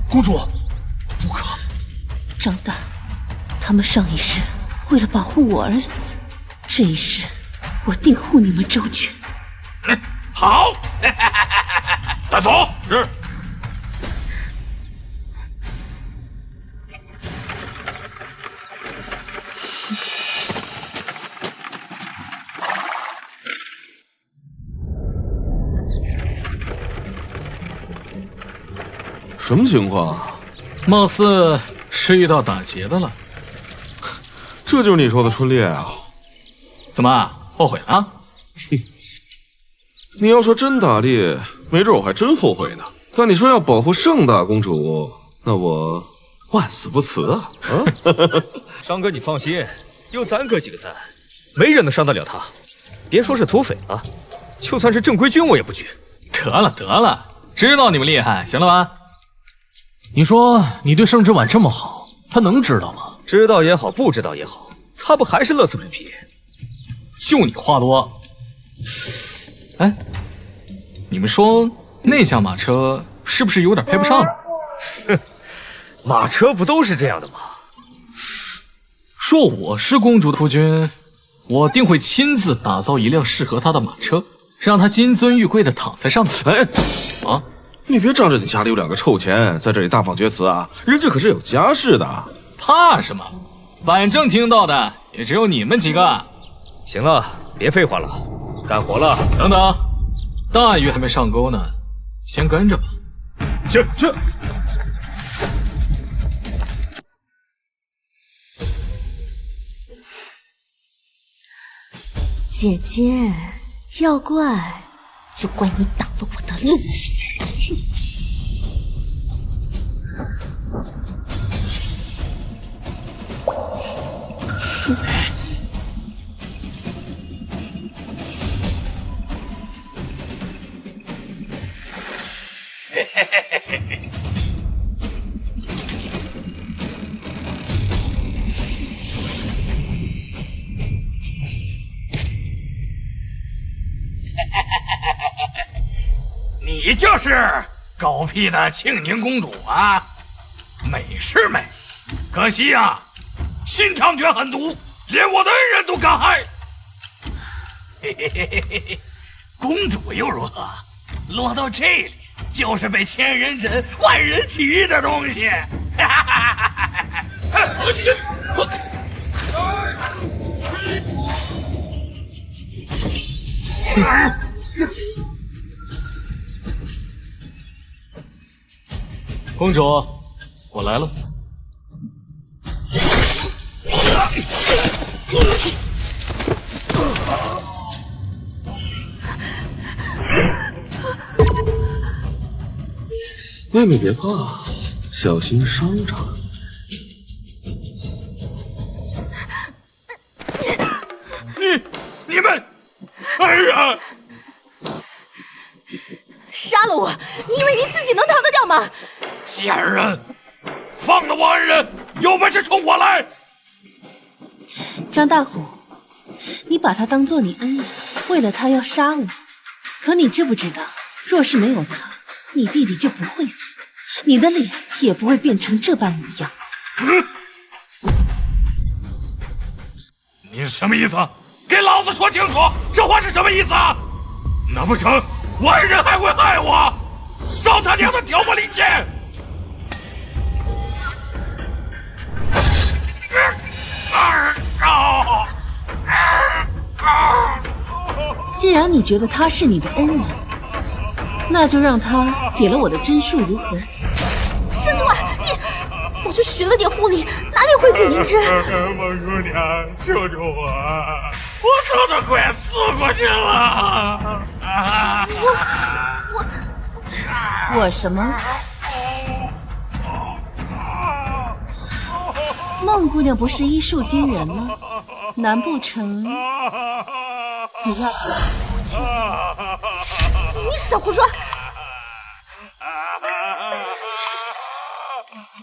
公主，不可！张大，他们上一世为了保护我而死，这一世我定护你们周全。好，带走。是。什么情况？貌似是遇到打劫的了。这就是你说的春烈啊？怎么后悔了？你要说真打猎，没准我还真后悔呢。但你说要保护盛大公主，那我万死不辞啊！商哥，你放心，有咱哥几个在，没人能伤得了他。别说是土匪了，就算是正规军，我也不惧。得了得了，知道你们厉害，行了吧？你说你对盛之婉这么好，他能知道吗？知道也好，不知道也好，他不还是乐此不疲？就你话多。哎，你们说那辆马车是不是有点配不上呢？哼，马车不都是这样的吗？若我是公主的夫君，我定会亲自打造一辆适合她的马车，让她金尊玉贵的躺在上面。哎，啊！你别仗着你家里有2个臭钱，在这里大放厥词啊！人家可是有家室的。怕什么？反正听到的也只有你们几个。行了，别废话了，干活了。等等，大鱼还没上钩呢，先跟着吧。去。姐姐，要怪就怪你挡了我的路。你就是狗屁的庆宁公主啊！美是美，可惜呀，心肠却狠毒，连我的恩人都敢害。嘿嘿嘿嘿嘿，公主又如何？落到这里，就是被千人斩、万人骑的东西。哈哈哈哈哈！公主，我来了。妹妹别怕，小心伤着。你们，哎呀！杀了我！你以为你自己能逃得掉吗？贱人，放了我恩人，有本事冲我来！张大虎，你把他当做你恩人，为了他要杀我。可你知不知道，若是没有他，你弟弟就不会死，你的脸也不会变成这般模样。你是什么意思？给老子说清楚，这话是什么意思？难不成我恩人还会害我？烧他娘的挑拨离间！既然你觉得他是你的恩人，那就让他解了我的针数如何？盛之婉，你，我就学了点护理，哪里会解银针？孟姑娘，救救我！我早都快死过去了！我什么？孟姑娘不是医术惊人吗？难不成你要见死不救？你少胡说！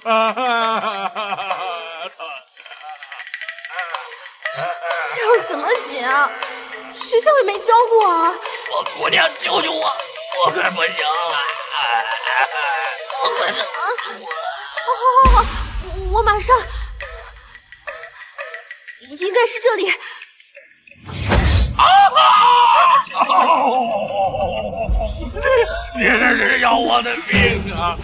这要怎么解啊？学校也没教过啊！我姑娘，救救我！我快不行了！我快是……好，我马上。应该是这里。你这是要我的命啊！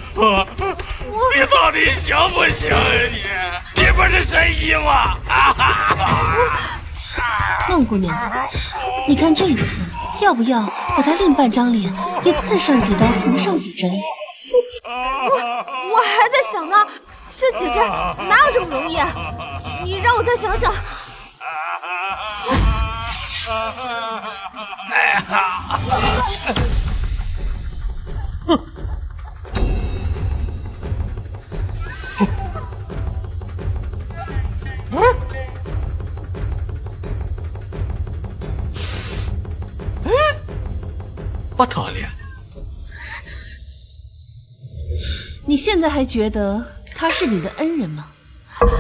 你到底行不行啊你不是神医吗？孟姑娘，你看这一次要不要把她另半张脸也刺上几刀，缝上几针？我还在想呢，这几针哪有这么容易啊？你让我再想想。不讨厌。你现在还觉得他是你的恩人吗？不是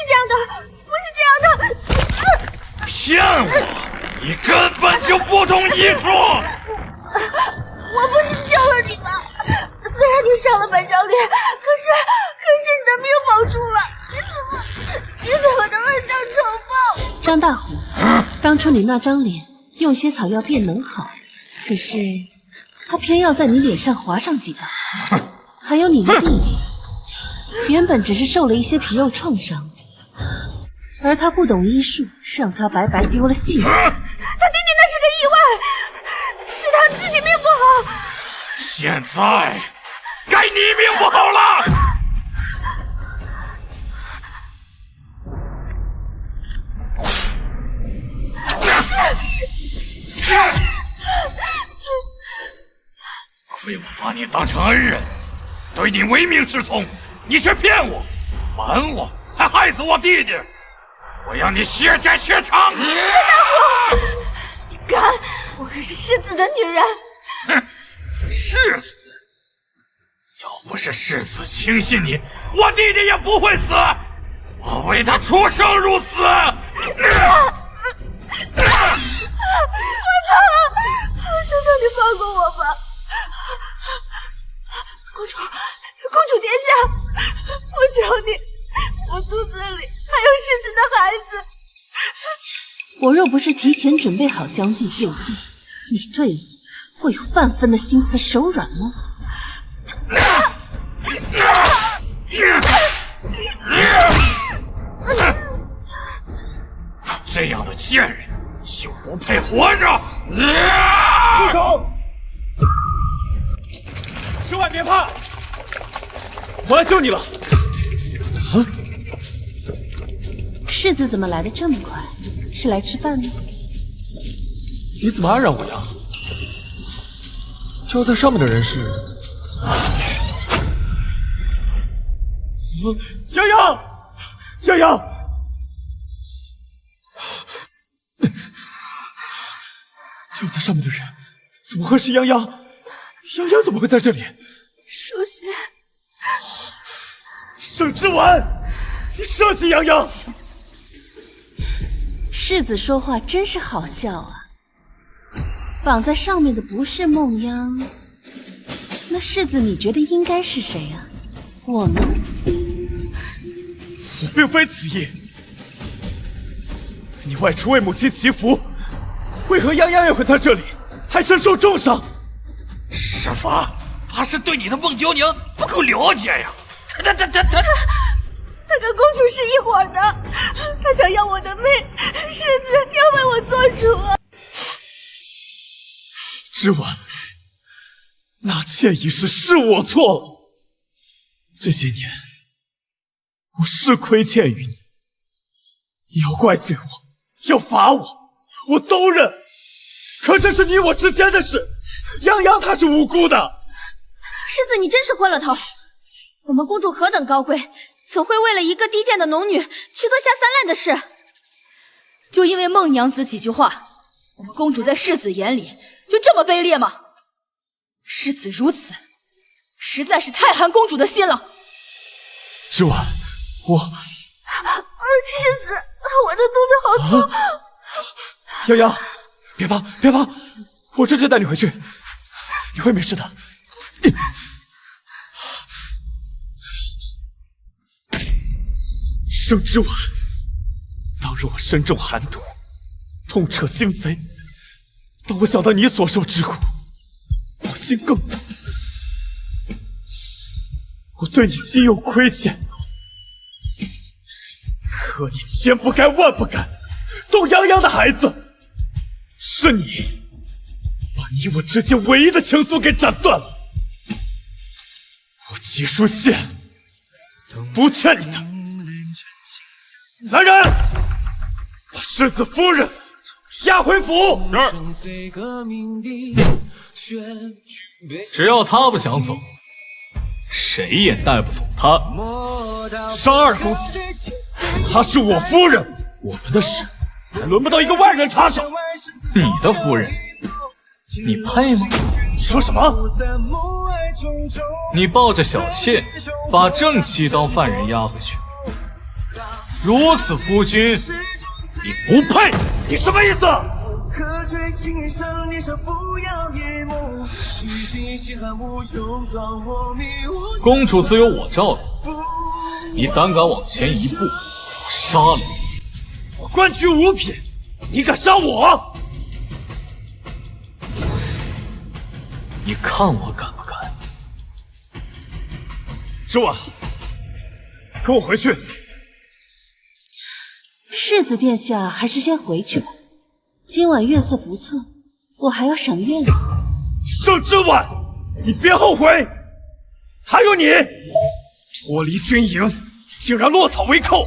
这样的，不是这样的！骗我！你根本就不懂医术！我不是救了你吗？虽然你伤了半张脸，可是你的命保住了，你怎么能恩将仇报？张大虎，当初你那张脸用些草药便能好，可是他偏要在你脸上划上几刀。还有你的弟弟，原本只是受了一些皮肉创伤，而他不懂医术，让他白白丢了性命。他弟弟那是个意外，是他自己命不好。现在该你命不好了。亏我把你当成恩人，对你唯命是从，你却骗我、瞒我，还害死我弟弟！我要你血债血偿！张大虎，你敢！我可是世子的女人。哼，世子！要不是世子轻信你，我弟弟也不会死。我为他出生入死。我操！求求你放过我吧！公主殿下，我求你，我肚子里还有世子的孩子。我若不是提前准备好将计就计，你对我会有半分的心慈手软吗？这样的贱人就不配活着！住手！之外别怕，我来救你了。世子怎么来的这么快？是来吃饭的？你怎么安然无恙？就在上面的人是……泱泱，泱泱，就在上面的人怎么会是泱泱？泱泱怎么会在这里？书仙，盛之婉，你舍弃泱泱！世子说话真是好笑啊！绑在上面的不是梦央，那世子你觉得应该是谁啊？我呢？我并非此意。你外出为母亲祈福，为何泱泱也会在这里，还身受重伤？师父，他是对你的孟娇娘不够了解呀！他跟公主是一伙的，他想要我的命，世子要为我做主啊！之婉，那妾一事是我错了，这些年我是亏欠于你，你要怪罪我，要罚我，我都认。可这是你我之间的事，泱泱她是无辜的。世子，你真是昏了头！我们公主何等高贵，怎会为了一个低贱的农女去做下三滥的事？就因为孟娘子几句话，我们公主在世子眼里就这么卑劣吗？世子如此，实在是太寒公主的心了。之婉，世子，我的肚子好痛。洋洋，别怕，别怕，我这就带你回去，你会没事的。盛之婉，当日我身中寒毒，痛彻心扉。当我想到你所受之苦，我心更痛。我对你心有亏欠，可你千不该万不该动洋洋的孩子。是你把你我之间唯一的情愫给斩断了。我齐书宪不欠你的。来人，把世子夫人押回府。只要他不想走，谁也带不走他。商二公子，她是我夫人，我们的事还轮不到一个外人插手。你的夫人，你配吗？说什么？你抱着小妾，把正妻当犯人押回去，如此夫君，你不配。你什么意思？公主自有我罩着，你胆敢往前一步，我杀了你！我官居五品，你敢杀我？你看我敢不敢？之婉，跟我回去。世子殿下还是先回去吧，今晚月色不错，我还要赏月呢。盛之婉，你别后悔！还有你，脱离军营，竟然落草为寇，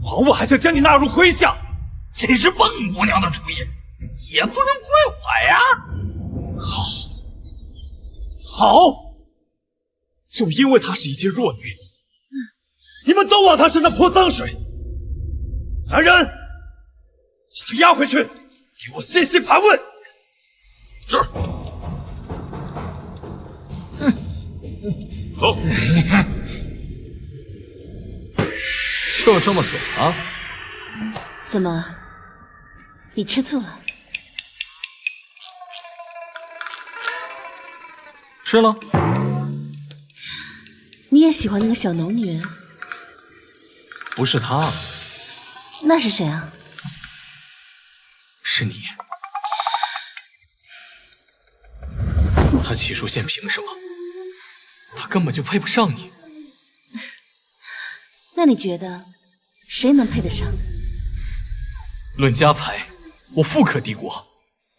王我还想将你纳入麾下，这是孟姑娘的主意，也不能怪我呀。好，就因为她是一介弱女子，你们都往她身上泼脏水。来人，把她押回去，给我细细盘问。是。走。就这么走啊？怎么，你吃醋了？吃了。你也喜欢那个小农女人？不是她。那是谁啊？是你。他齐书宪凭什么？他根本就配不上你。那你觉得谁能配得上？论家财，我富可敌国；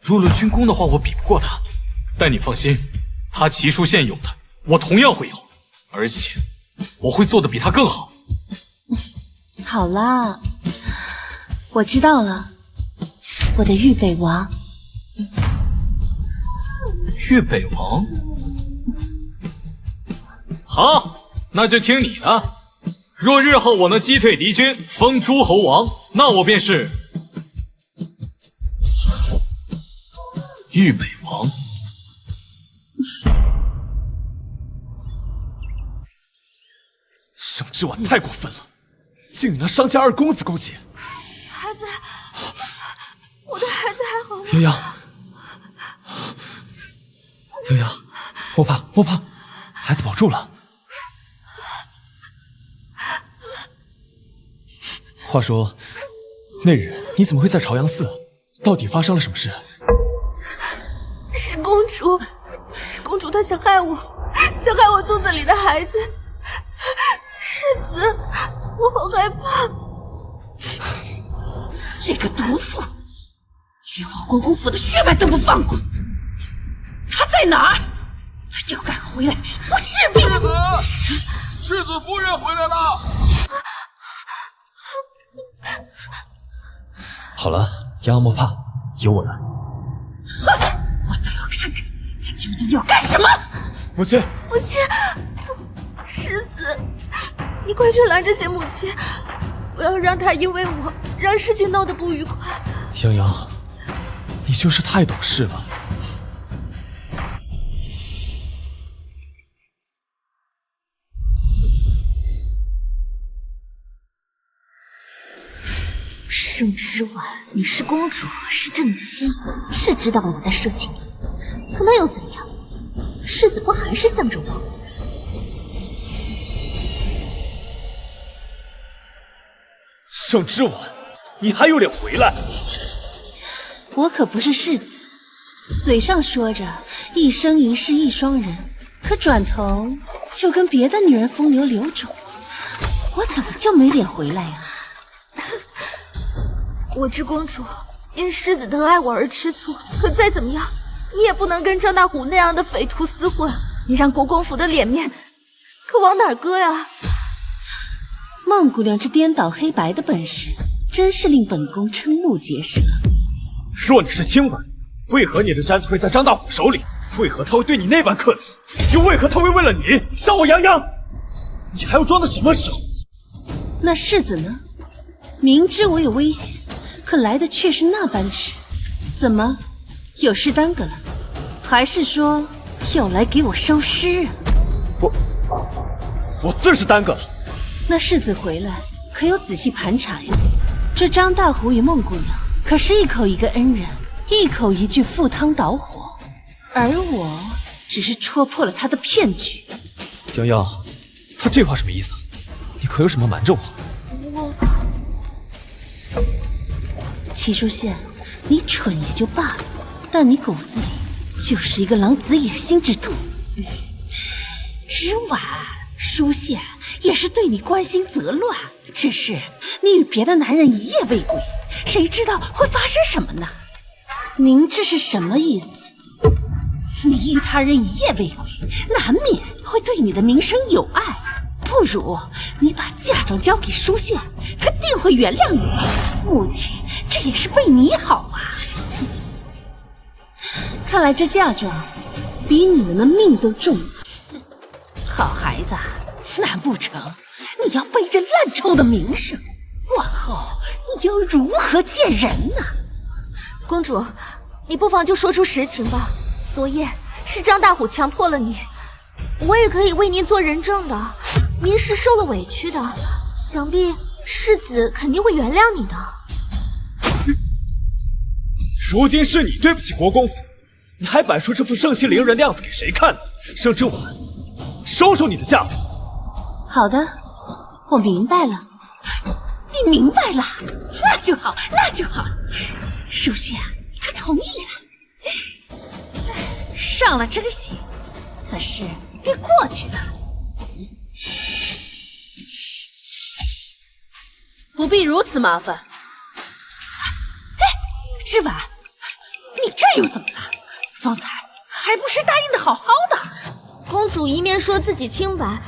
若论军功的话，我比不过他。但你放心，他齐书宪有的，我同样会有，而且我会做的比他更好。好啦，我知道了，我的豫北王。豫北王？好，那就听你的。若日后我能击退敌军，封诸侯王，那我便是豫北王。盛之婉太过分了，竟与那商家二公子勾结。孩子，我的孩子还好吗？洋洋，洋洋，莫怕莫怕，孩子保住了。话说，那日你怎么会在朝阳寺？到底发生了什么事？是公主，是公主，她想害我，想害我肚子里的孩子。世子，我好害怕。这个毒妇，连我国公府的血脉都不放过，她在哪儿？她要敢回来，我势必……世子夫人回来了。好了，洋洋莫怕，有我呢。我倒要看看她究竟要干什么！母亲，母亲，世子，你快去拦这些母亲，不要让她因为我让事情闹得不愉快。洋洋，你就是太懂事了。盛之婉，你是公主，是正妻，是知道了我在设计你，可那又怎样？世子不还是向着我？盛之婉，你还有脸回来？我可不是世子，嘴上说着一生一世一双人，可转头就跟别的女人风流流种，我怎么就没脸回来呀？我知公主因世子疼爱我而吃醋，可再怎么样，你也不能跟张大虎那样的匪徒厮混。你让国公府的脸面可往哪儿搁呀？孟姑娘这颠倒黑白的本事，真是令本宫瞠目结舌。若你是清婉，为何你的簪子会在张大虎手里？为何他会对你那般客气？又为何他会为了你伤我泱泱？你还要装到什么时候？那世子呢？明知我有危险，可来的却是那般迟。怎么，有事耽搁了？还是说要来给我收尸啊？我自是耽搁了。那世子回来可有仔细盘查呀？这张大虎与孟姑娘可是一口一个恩人，一口一句赴汤蹈火，而我只是戳破了他的骗局。泱泱，他这话什么意思？你可有什么瞒着我？齐书宪，你蠢也就罢了，但你骨子里就是一个狼子野心之徒。之婉，书宪也是对你关心则乱，只是你与别的男人一夜未归，谁知道会发生什么呢？您这是什么意思？你与他人一夜未归，难免会对你的名声有碍。不如你把嫁妆交给书宪，他定会原谅你。目前这也是为你好啊。看来这嫁妆比你们的命都重。好孩子，难不成你要背着烂臭的名声，往后你又如何见人呢？公主，你不妨就说出实情吧。昨夜是张大虎强迫了你，我也可以为您做人证的。您是受了委屈的，想必世子肯定会原谅你的。如今是你对不起国公府，你还摆出这副盛气凌人的样子给谁看呢？盛之婉，收收你的架子。好的，我明白了。你明白了，那就好，那就好。书宪他同意了，上了这血，此事便过去了。不必如此麻烦。哎，之婉，你这又怎么了？方才还不是答应的好好的？公主一面说自己清白，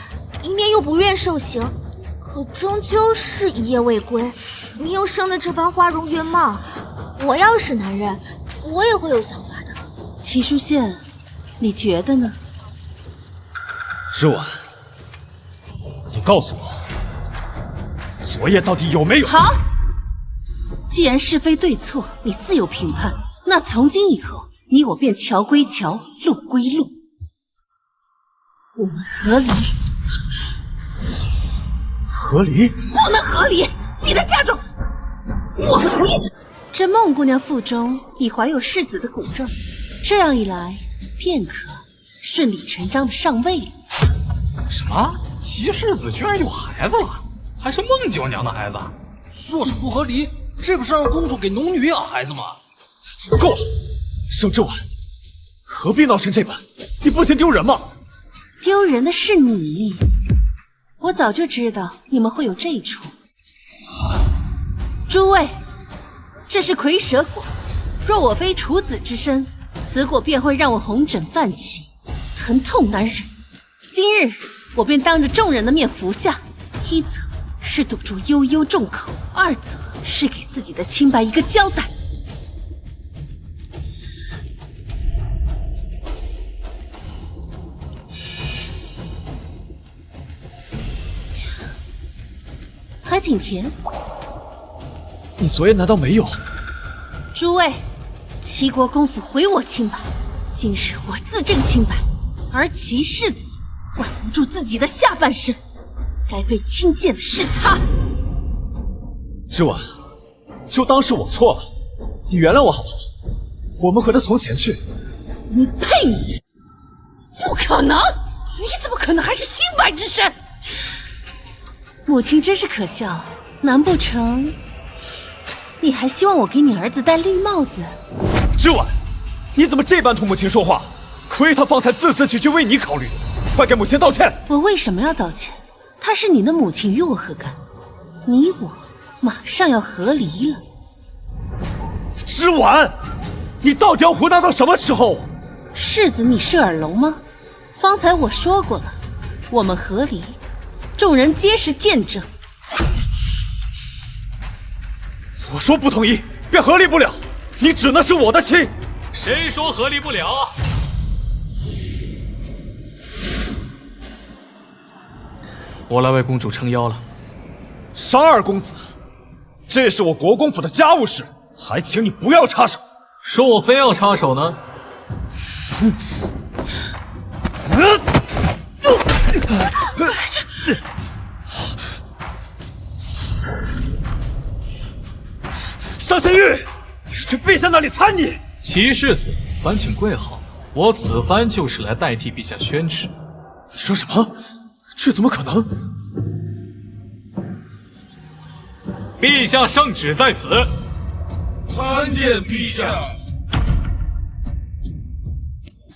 一面又不愿受刑，可终究是一夜未归。你又生得这般花容月貌，我要是男人，我也会有想法的。齐书宪，你觉得呢？之婉，你告诉我，昨夜到底有没有？好，既然是非对错你自有评判，那从今以后，你我便桥归桥，路归路，我们和离。和离？不能和离！你的嫁妆，我不同意。这孟姑娘腹中已怀有世子的骨肉，这样一来，便可顺理成章的上位了。什么？齐世子居然有孩子了，还是孟九娘的孩子？若是不合理，这不是让公主给农女养孩子吗？够了，盛之婉，何必闹成这般？你不嫌丢人吗？丢人的是你，我早就知道你们会有这一出。诸位，这是蝰蛇果，若我非处子之身，此果便会让我红疹泛起，疼痛难忍。今日我便当着众人的面服下，一则是堵住悠悠众口，二则是给自己的清白一个交代。还挺甜。你昨夜难道没有？诸位，齐国公府毁我清白，今日我自证清白，而齐世子管不住自己的下半身，该被轻贱的是他。之婉，就当是我错了，你原谅我好不好？我们回到从前去。你配你？不可能！你怎么可能还是清白之身？母亲真是可笑，难不成你还希望我给你儿子戴绿帽子？之婉，你怎么这般同母亲说话？亏她方才字字句句为你考虑，快给母亲道歉！我为什么要道歉？她是你的母亲，与我何干？你我马上要和离了。之婉，你到底要胡闹到什么时候？世子，你是耳聋吗？方才我说过了，我们和离，众人皆是见证。我说不同意，便和离不了。你只能是我的亲。谁说和离不了？我来为公主撑腰了。商二公子，这是我国公府的家务事，还请你不要插手。说我非要插手呢？尚仙玉，我要去陛下那里参你。齐世子，烦请跪好，我此番就是来代替陛下宣旨。你说什么？这怎么可能？陛下圣旨在此。参见陛下。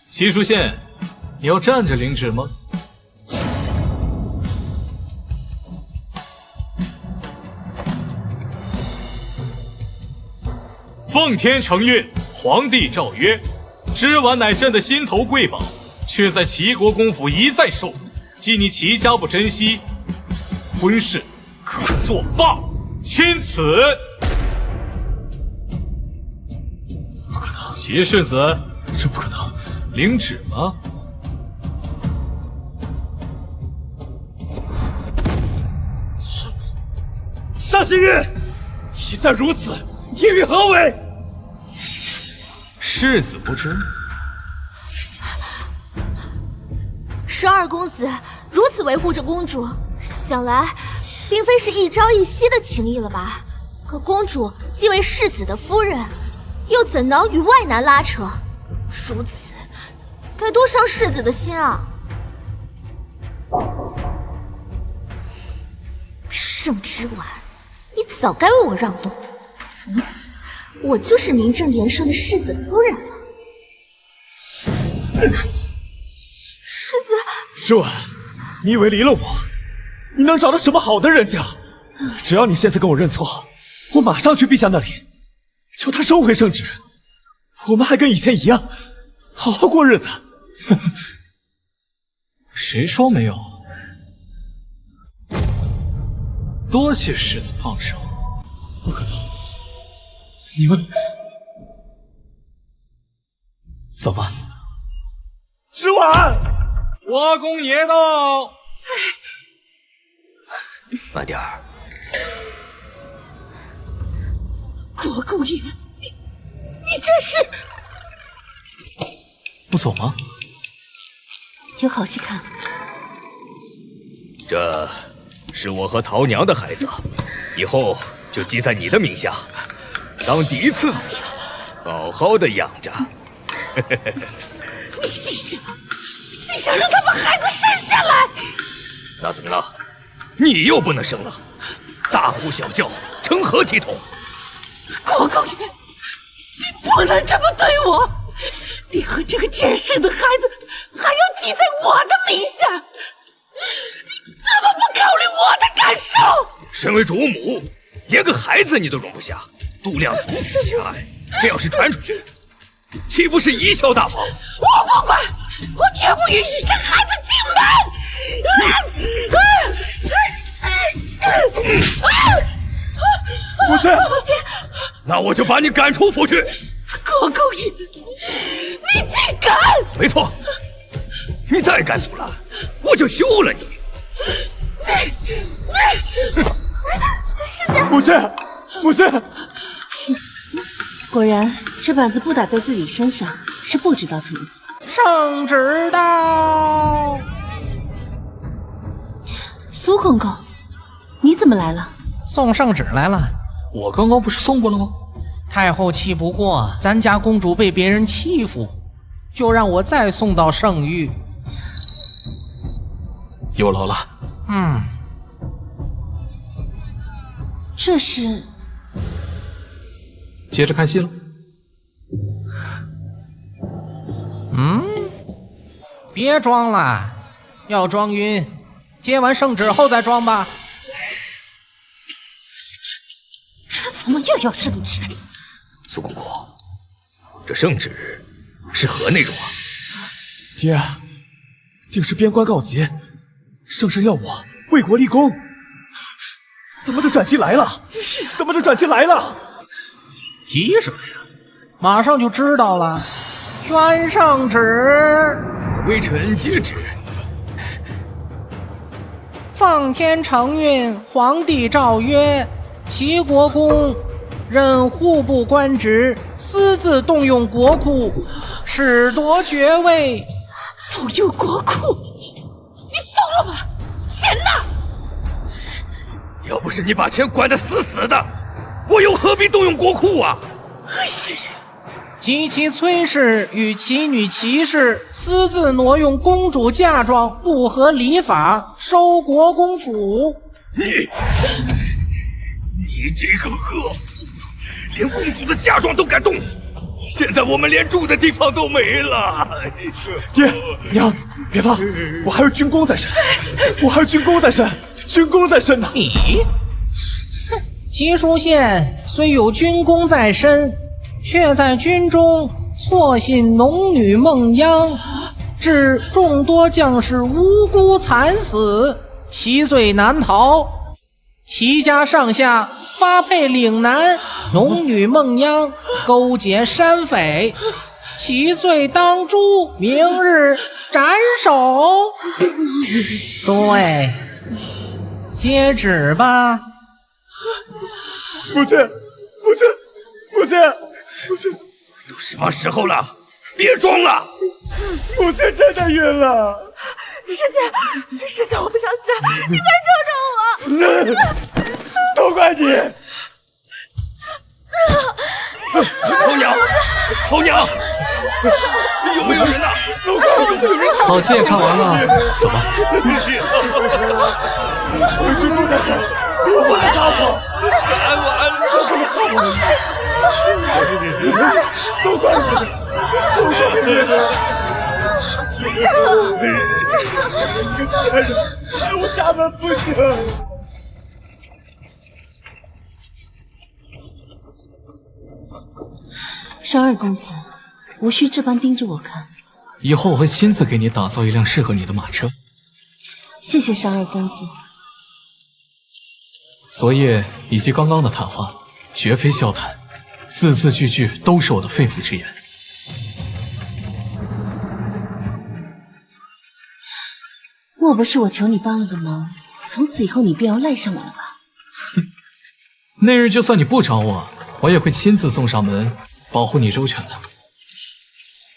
齐书宪，你要站着领旨吗？奉天承运，皇帝诏曰：之婉乃朕的心头贵宝，却在齐国公府一再受辱。既你齐家不珍惜，此婚事可作罢。钦此。不可能！齐世子，这不可能！领旨吗？尚仙玉，一再如此，意欲何为？世子不知。十二公子如此维护着公主，想来并非是一朝一夕的情谊了吧？可公主既为世子的夫人，又怎能与外男拉扯？如此，该多伤世子的心啊！盛之婉，你早该为我让路，从此我就是名正言顺的世子夫人了。世子，之婉，你以为离了我，你能找到什么好的人家？只要你现在跟我认错，我马上去陛下那里，求他收回圣旨，我们还跟以前一样，好好过日子。谁说没有？多谢世子放手。不可能！你们走吧。之婉，国公爷到。慢点儿。国公爷，你这是……不走吗？有好戏看。这是我和陶娘的孩子，以后就记在你的名下，当嫡次子，好好的养着。你竟想让他把孩子生下来？那怎么了？你又不能生了，大呼小叫，成何体统？国公爷，你不能这么对我！你和这个贱生的孩子还要记在我的名下，你怎么不考虑我的感受？身为主母，连个孩子你都容不下，度量如此狭隘，这要是传出去，岂不是贻笑大方？我不管，我绝不允许这孩子进门！母亲，母亲，那我就把你赶出府去。国公爷，你竟敢！没错，你再敢阻拦，我就休了你。世子，母亲，母亲，果然，这板子不打在自己身上是不知道疼的。圣旨到。苏公公，你怎么来了？送圣旨来了。我刚刚不是送过了吗？太后气不过咱家公主被别人欺负，就让我再送到圣域。有劳了。这是接着看戏了。别装了，要装晕，接完圣旨后再装吧。这怎么又要圣旨？苏公公，这圣旨是何内容啊？爹，定是边关告急，圣上要我为国立功。怎么就转进来了？怎么就转进来了？急什么呀？马上就知道了。宣圣旨，微臣接旨。奉天承运，皇帝诏曰：齐国公任户部官职，私自动用国库，褫夺爵位。动用国库？你疯了吗？钱呢？要不是你把钱管得死死的，我又何必动用国库啊？及其崔氏与其女齐氏私自挪用公主嫁妆，不合礼法，收国公府。你这个恶妇，连公主的嫁妆都敢动！现在我们连住的地方都没了。爹娘，别怕，我还有军功在身，我还有军功在身，军功在身呢。你，齐书县虽有军功在身，却在军中错信农女孟央，致众多将士无辜惨死，其罪难逃。齐家上下发配岭南，农女孟央勾结山匪，其罪当诛，明日斩首。诸位，接旨吧。母亲，母亲，母亲，母亲，都什么时候了？别装了！母亲真的晕了。师姐，我不想死，你快救救我！都怪你！头娘，有没有人呐？都怪你！有没有人？好戏也看完了，走吧。有军功在身，我来抓我！都可以抓我！都怪你！都怪你！这个贱人害我家门不幸。商二公子，无需这般盯着我看。以后我会亲自给你打造一辆适合你的马车。谢谢商二公子。昨夜以及刚刚的谈话，绝非笑谈，字字句句都是我的肺腑之言。莫不是我求你帮了个忙，从此以后你便要赖上我了吧？哼，那日就算你不找我，我也会亲自送上门，保护你周全的。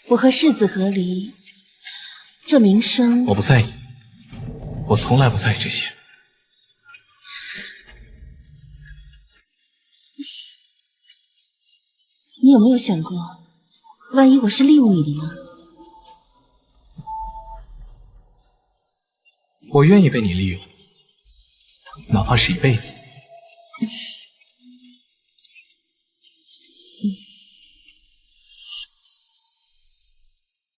我和世子和离，这名声我不在意，我从来不在意这些。你有没有想过，万一我是利用你的呢？我愿意被你利用，哪怕是一辈子。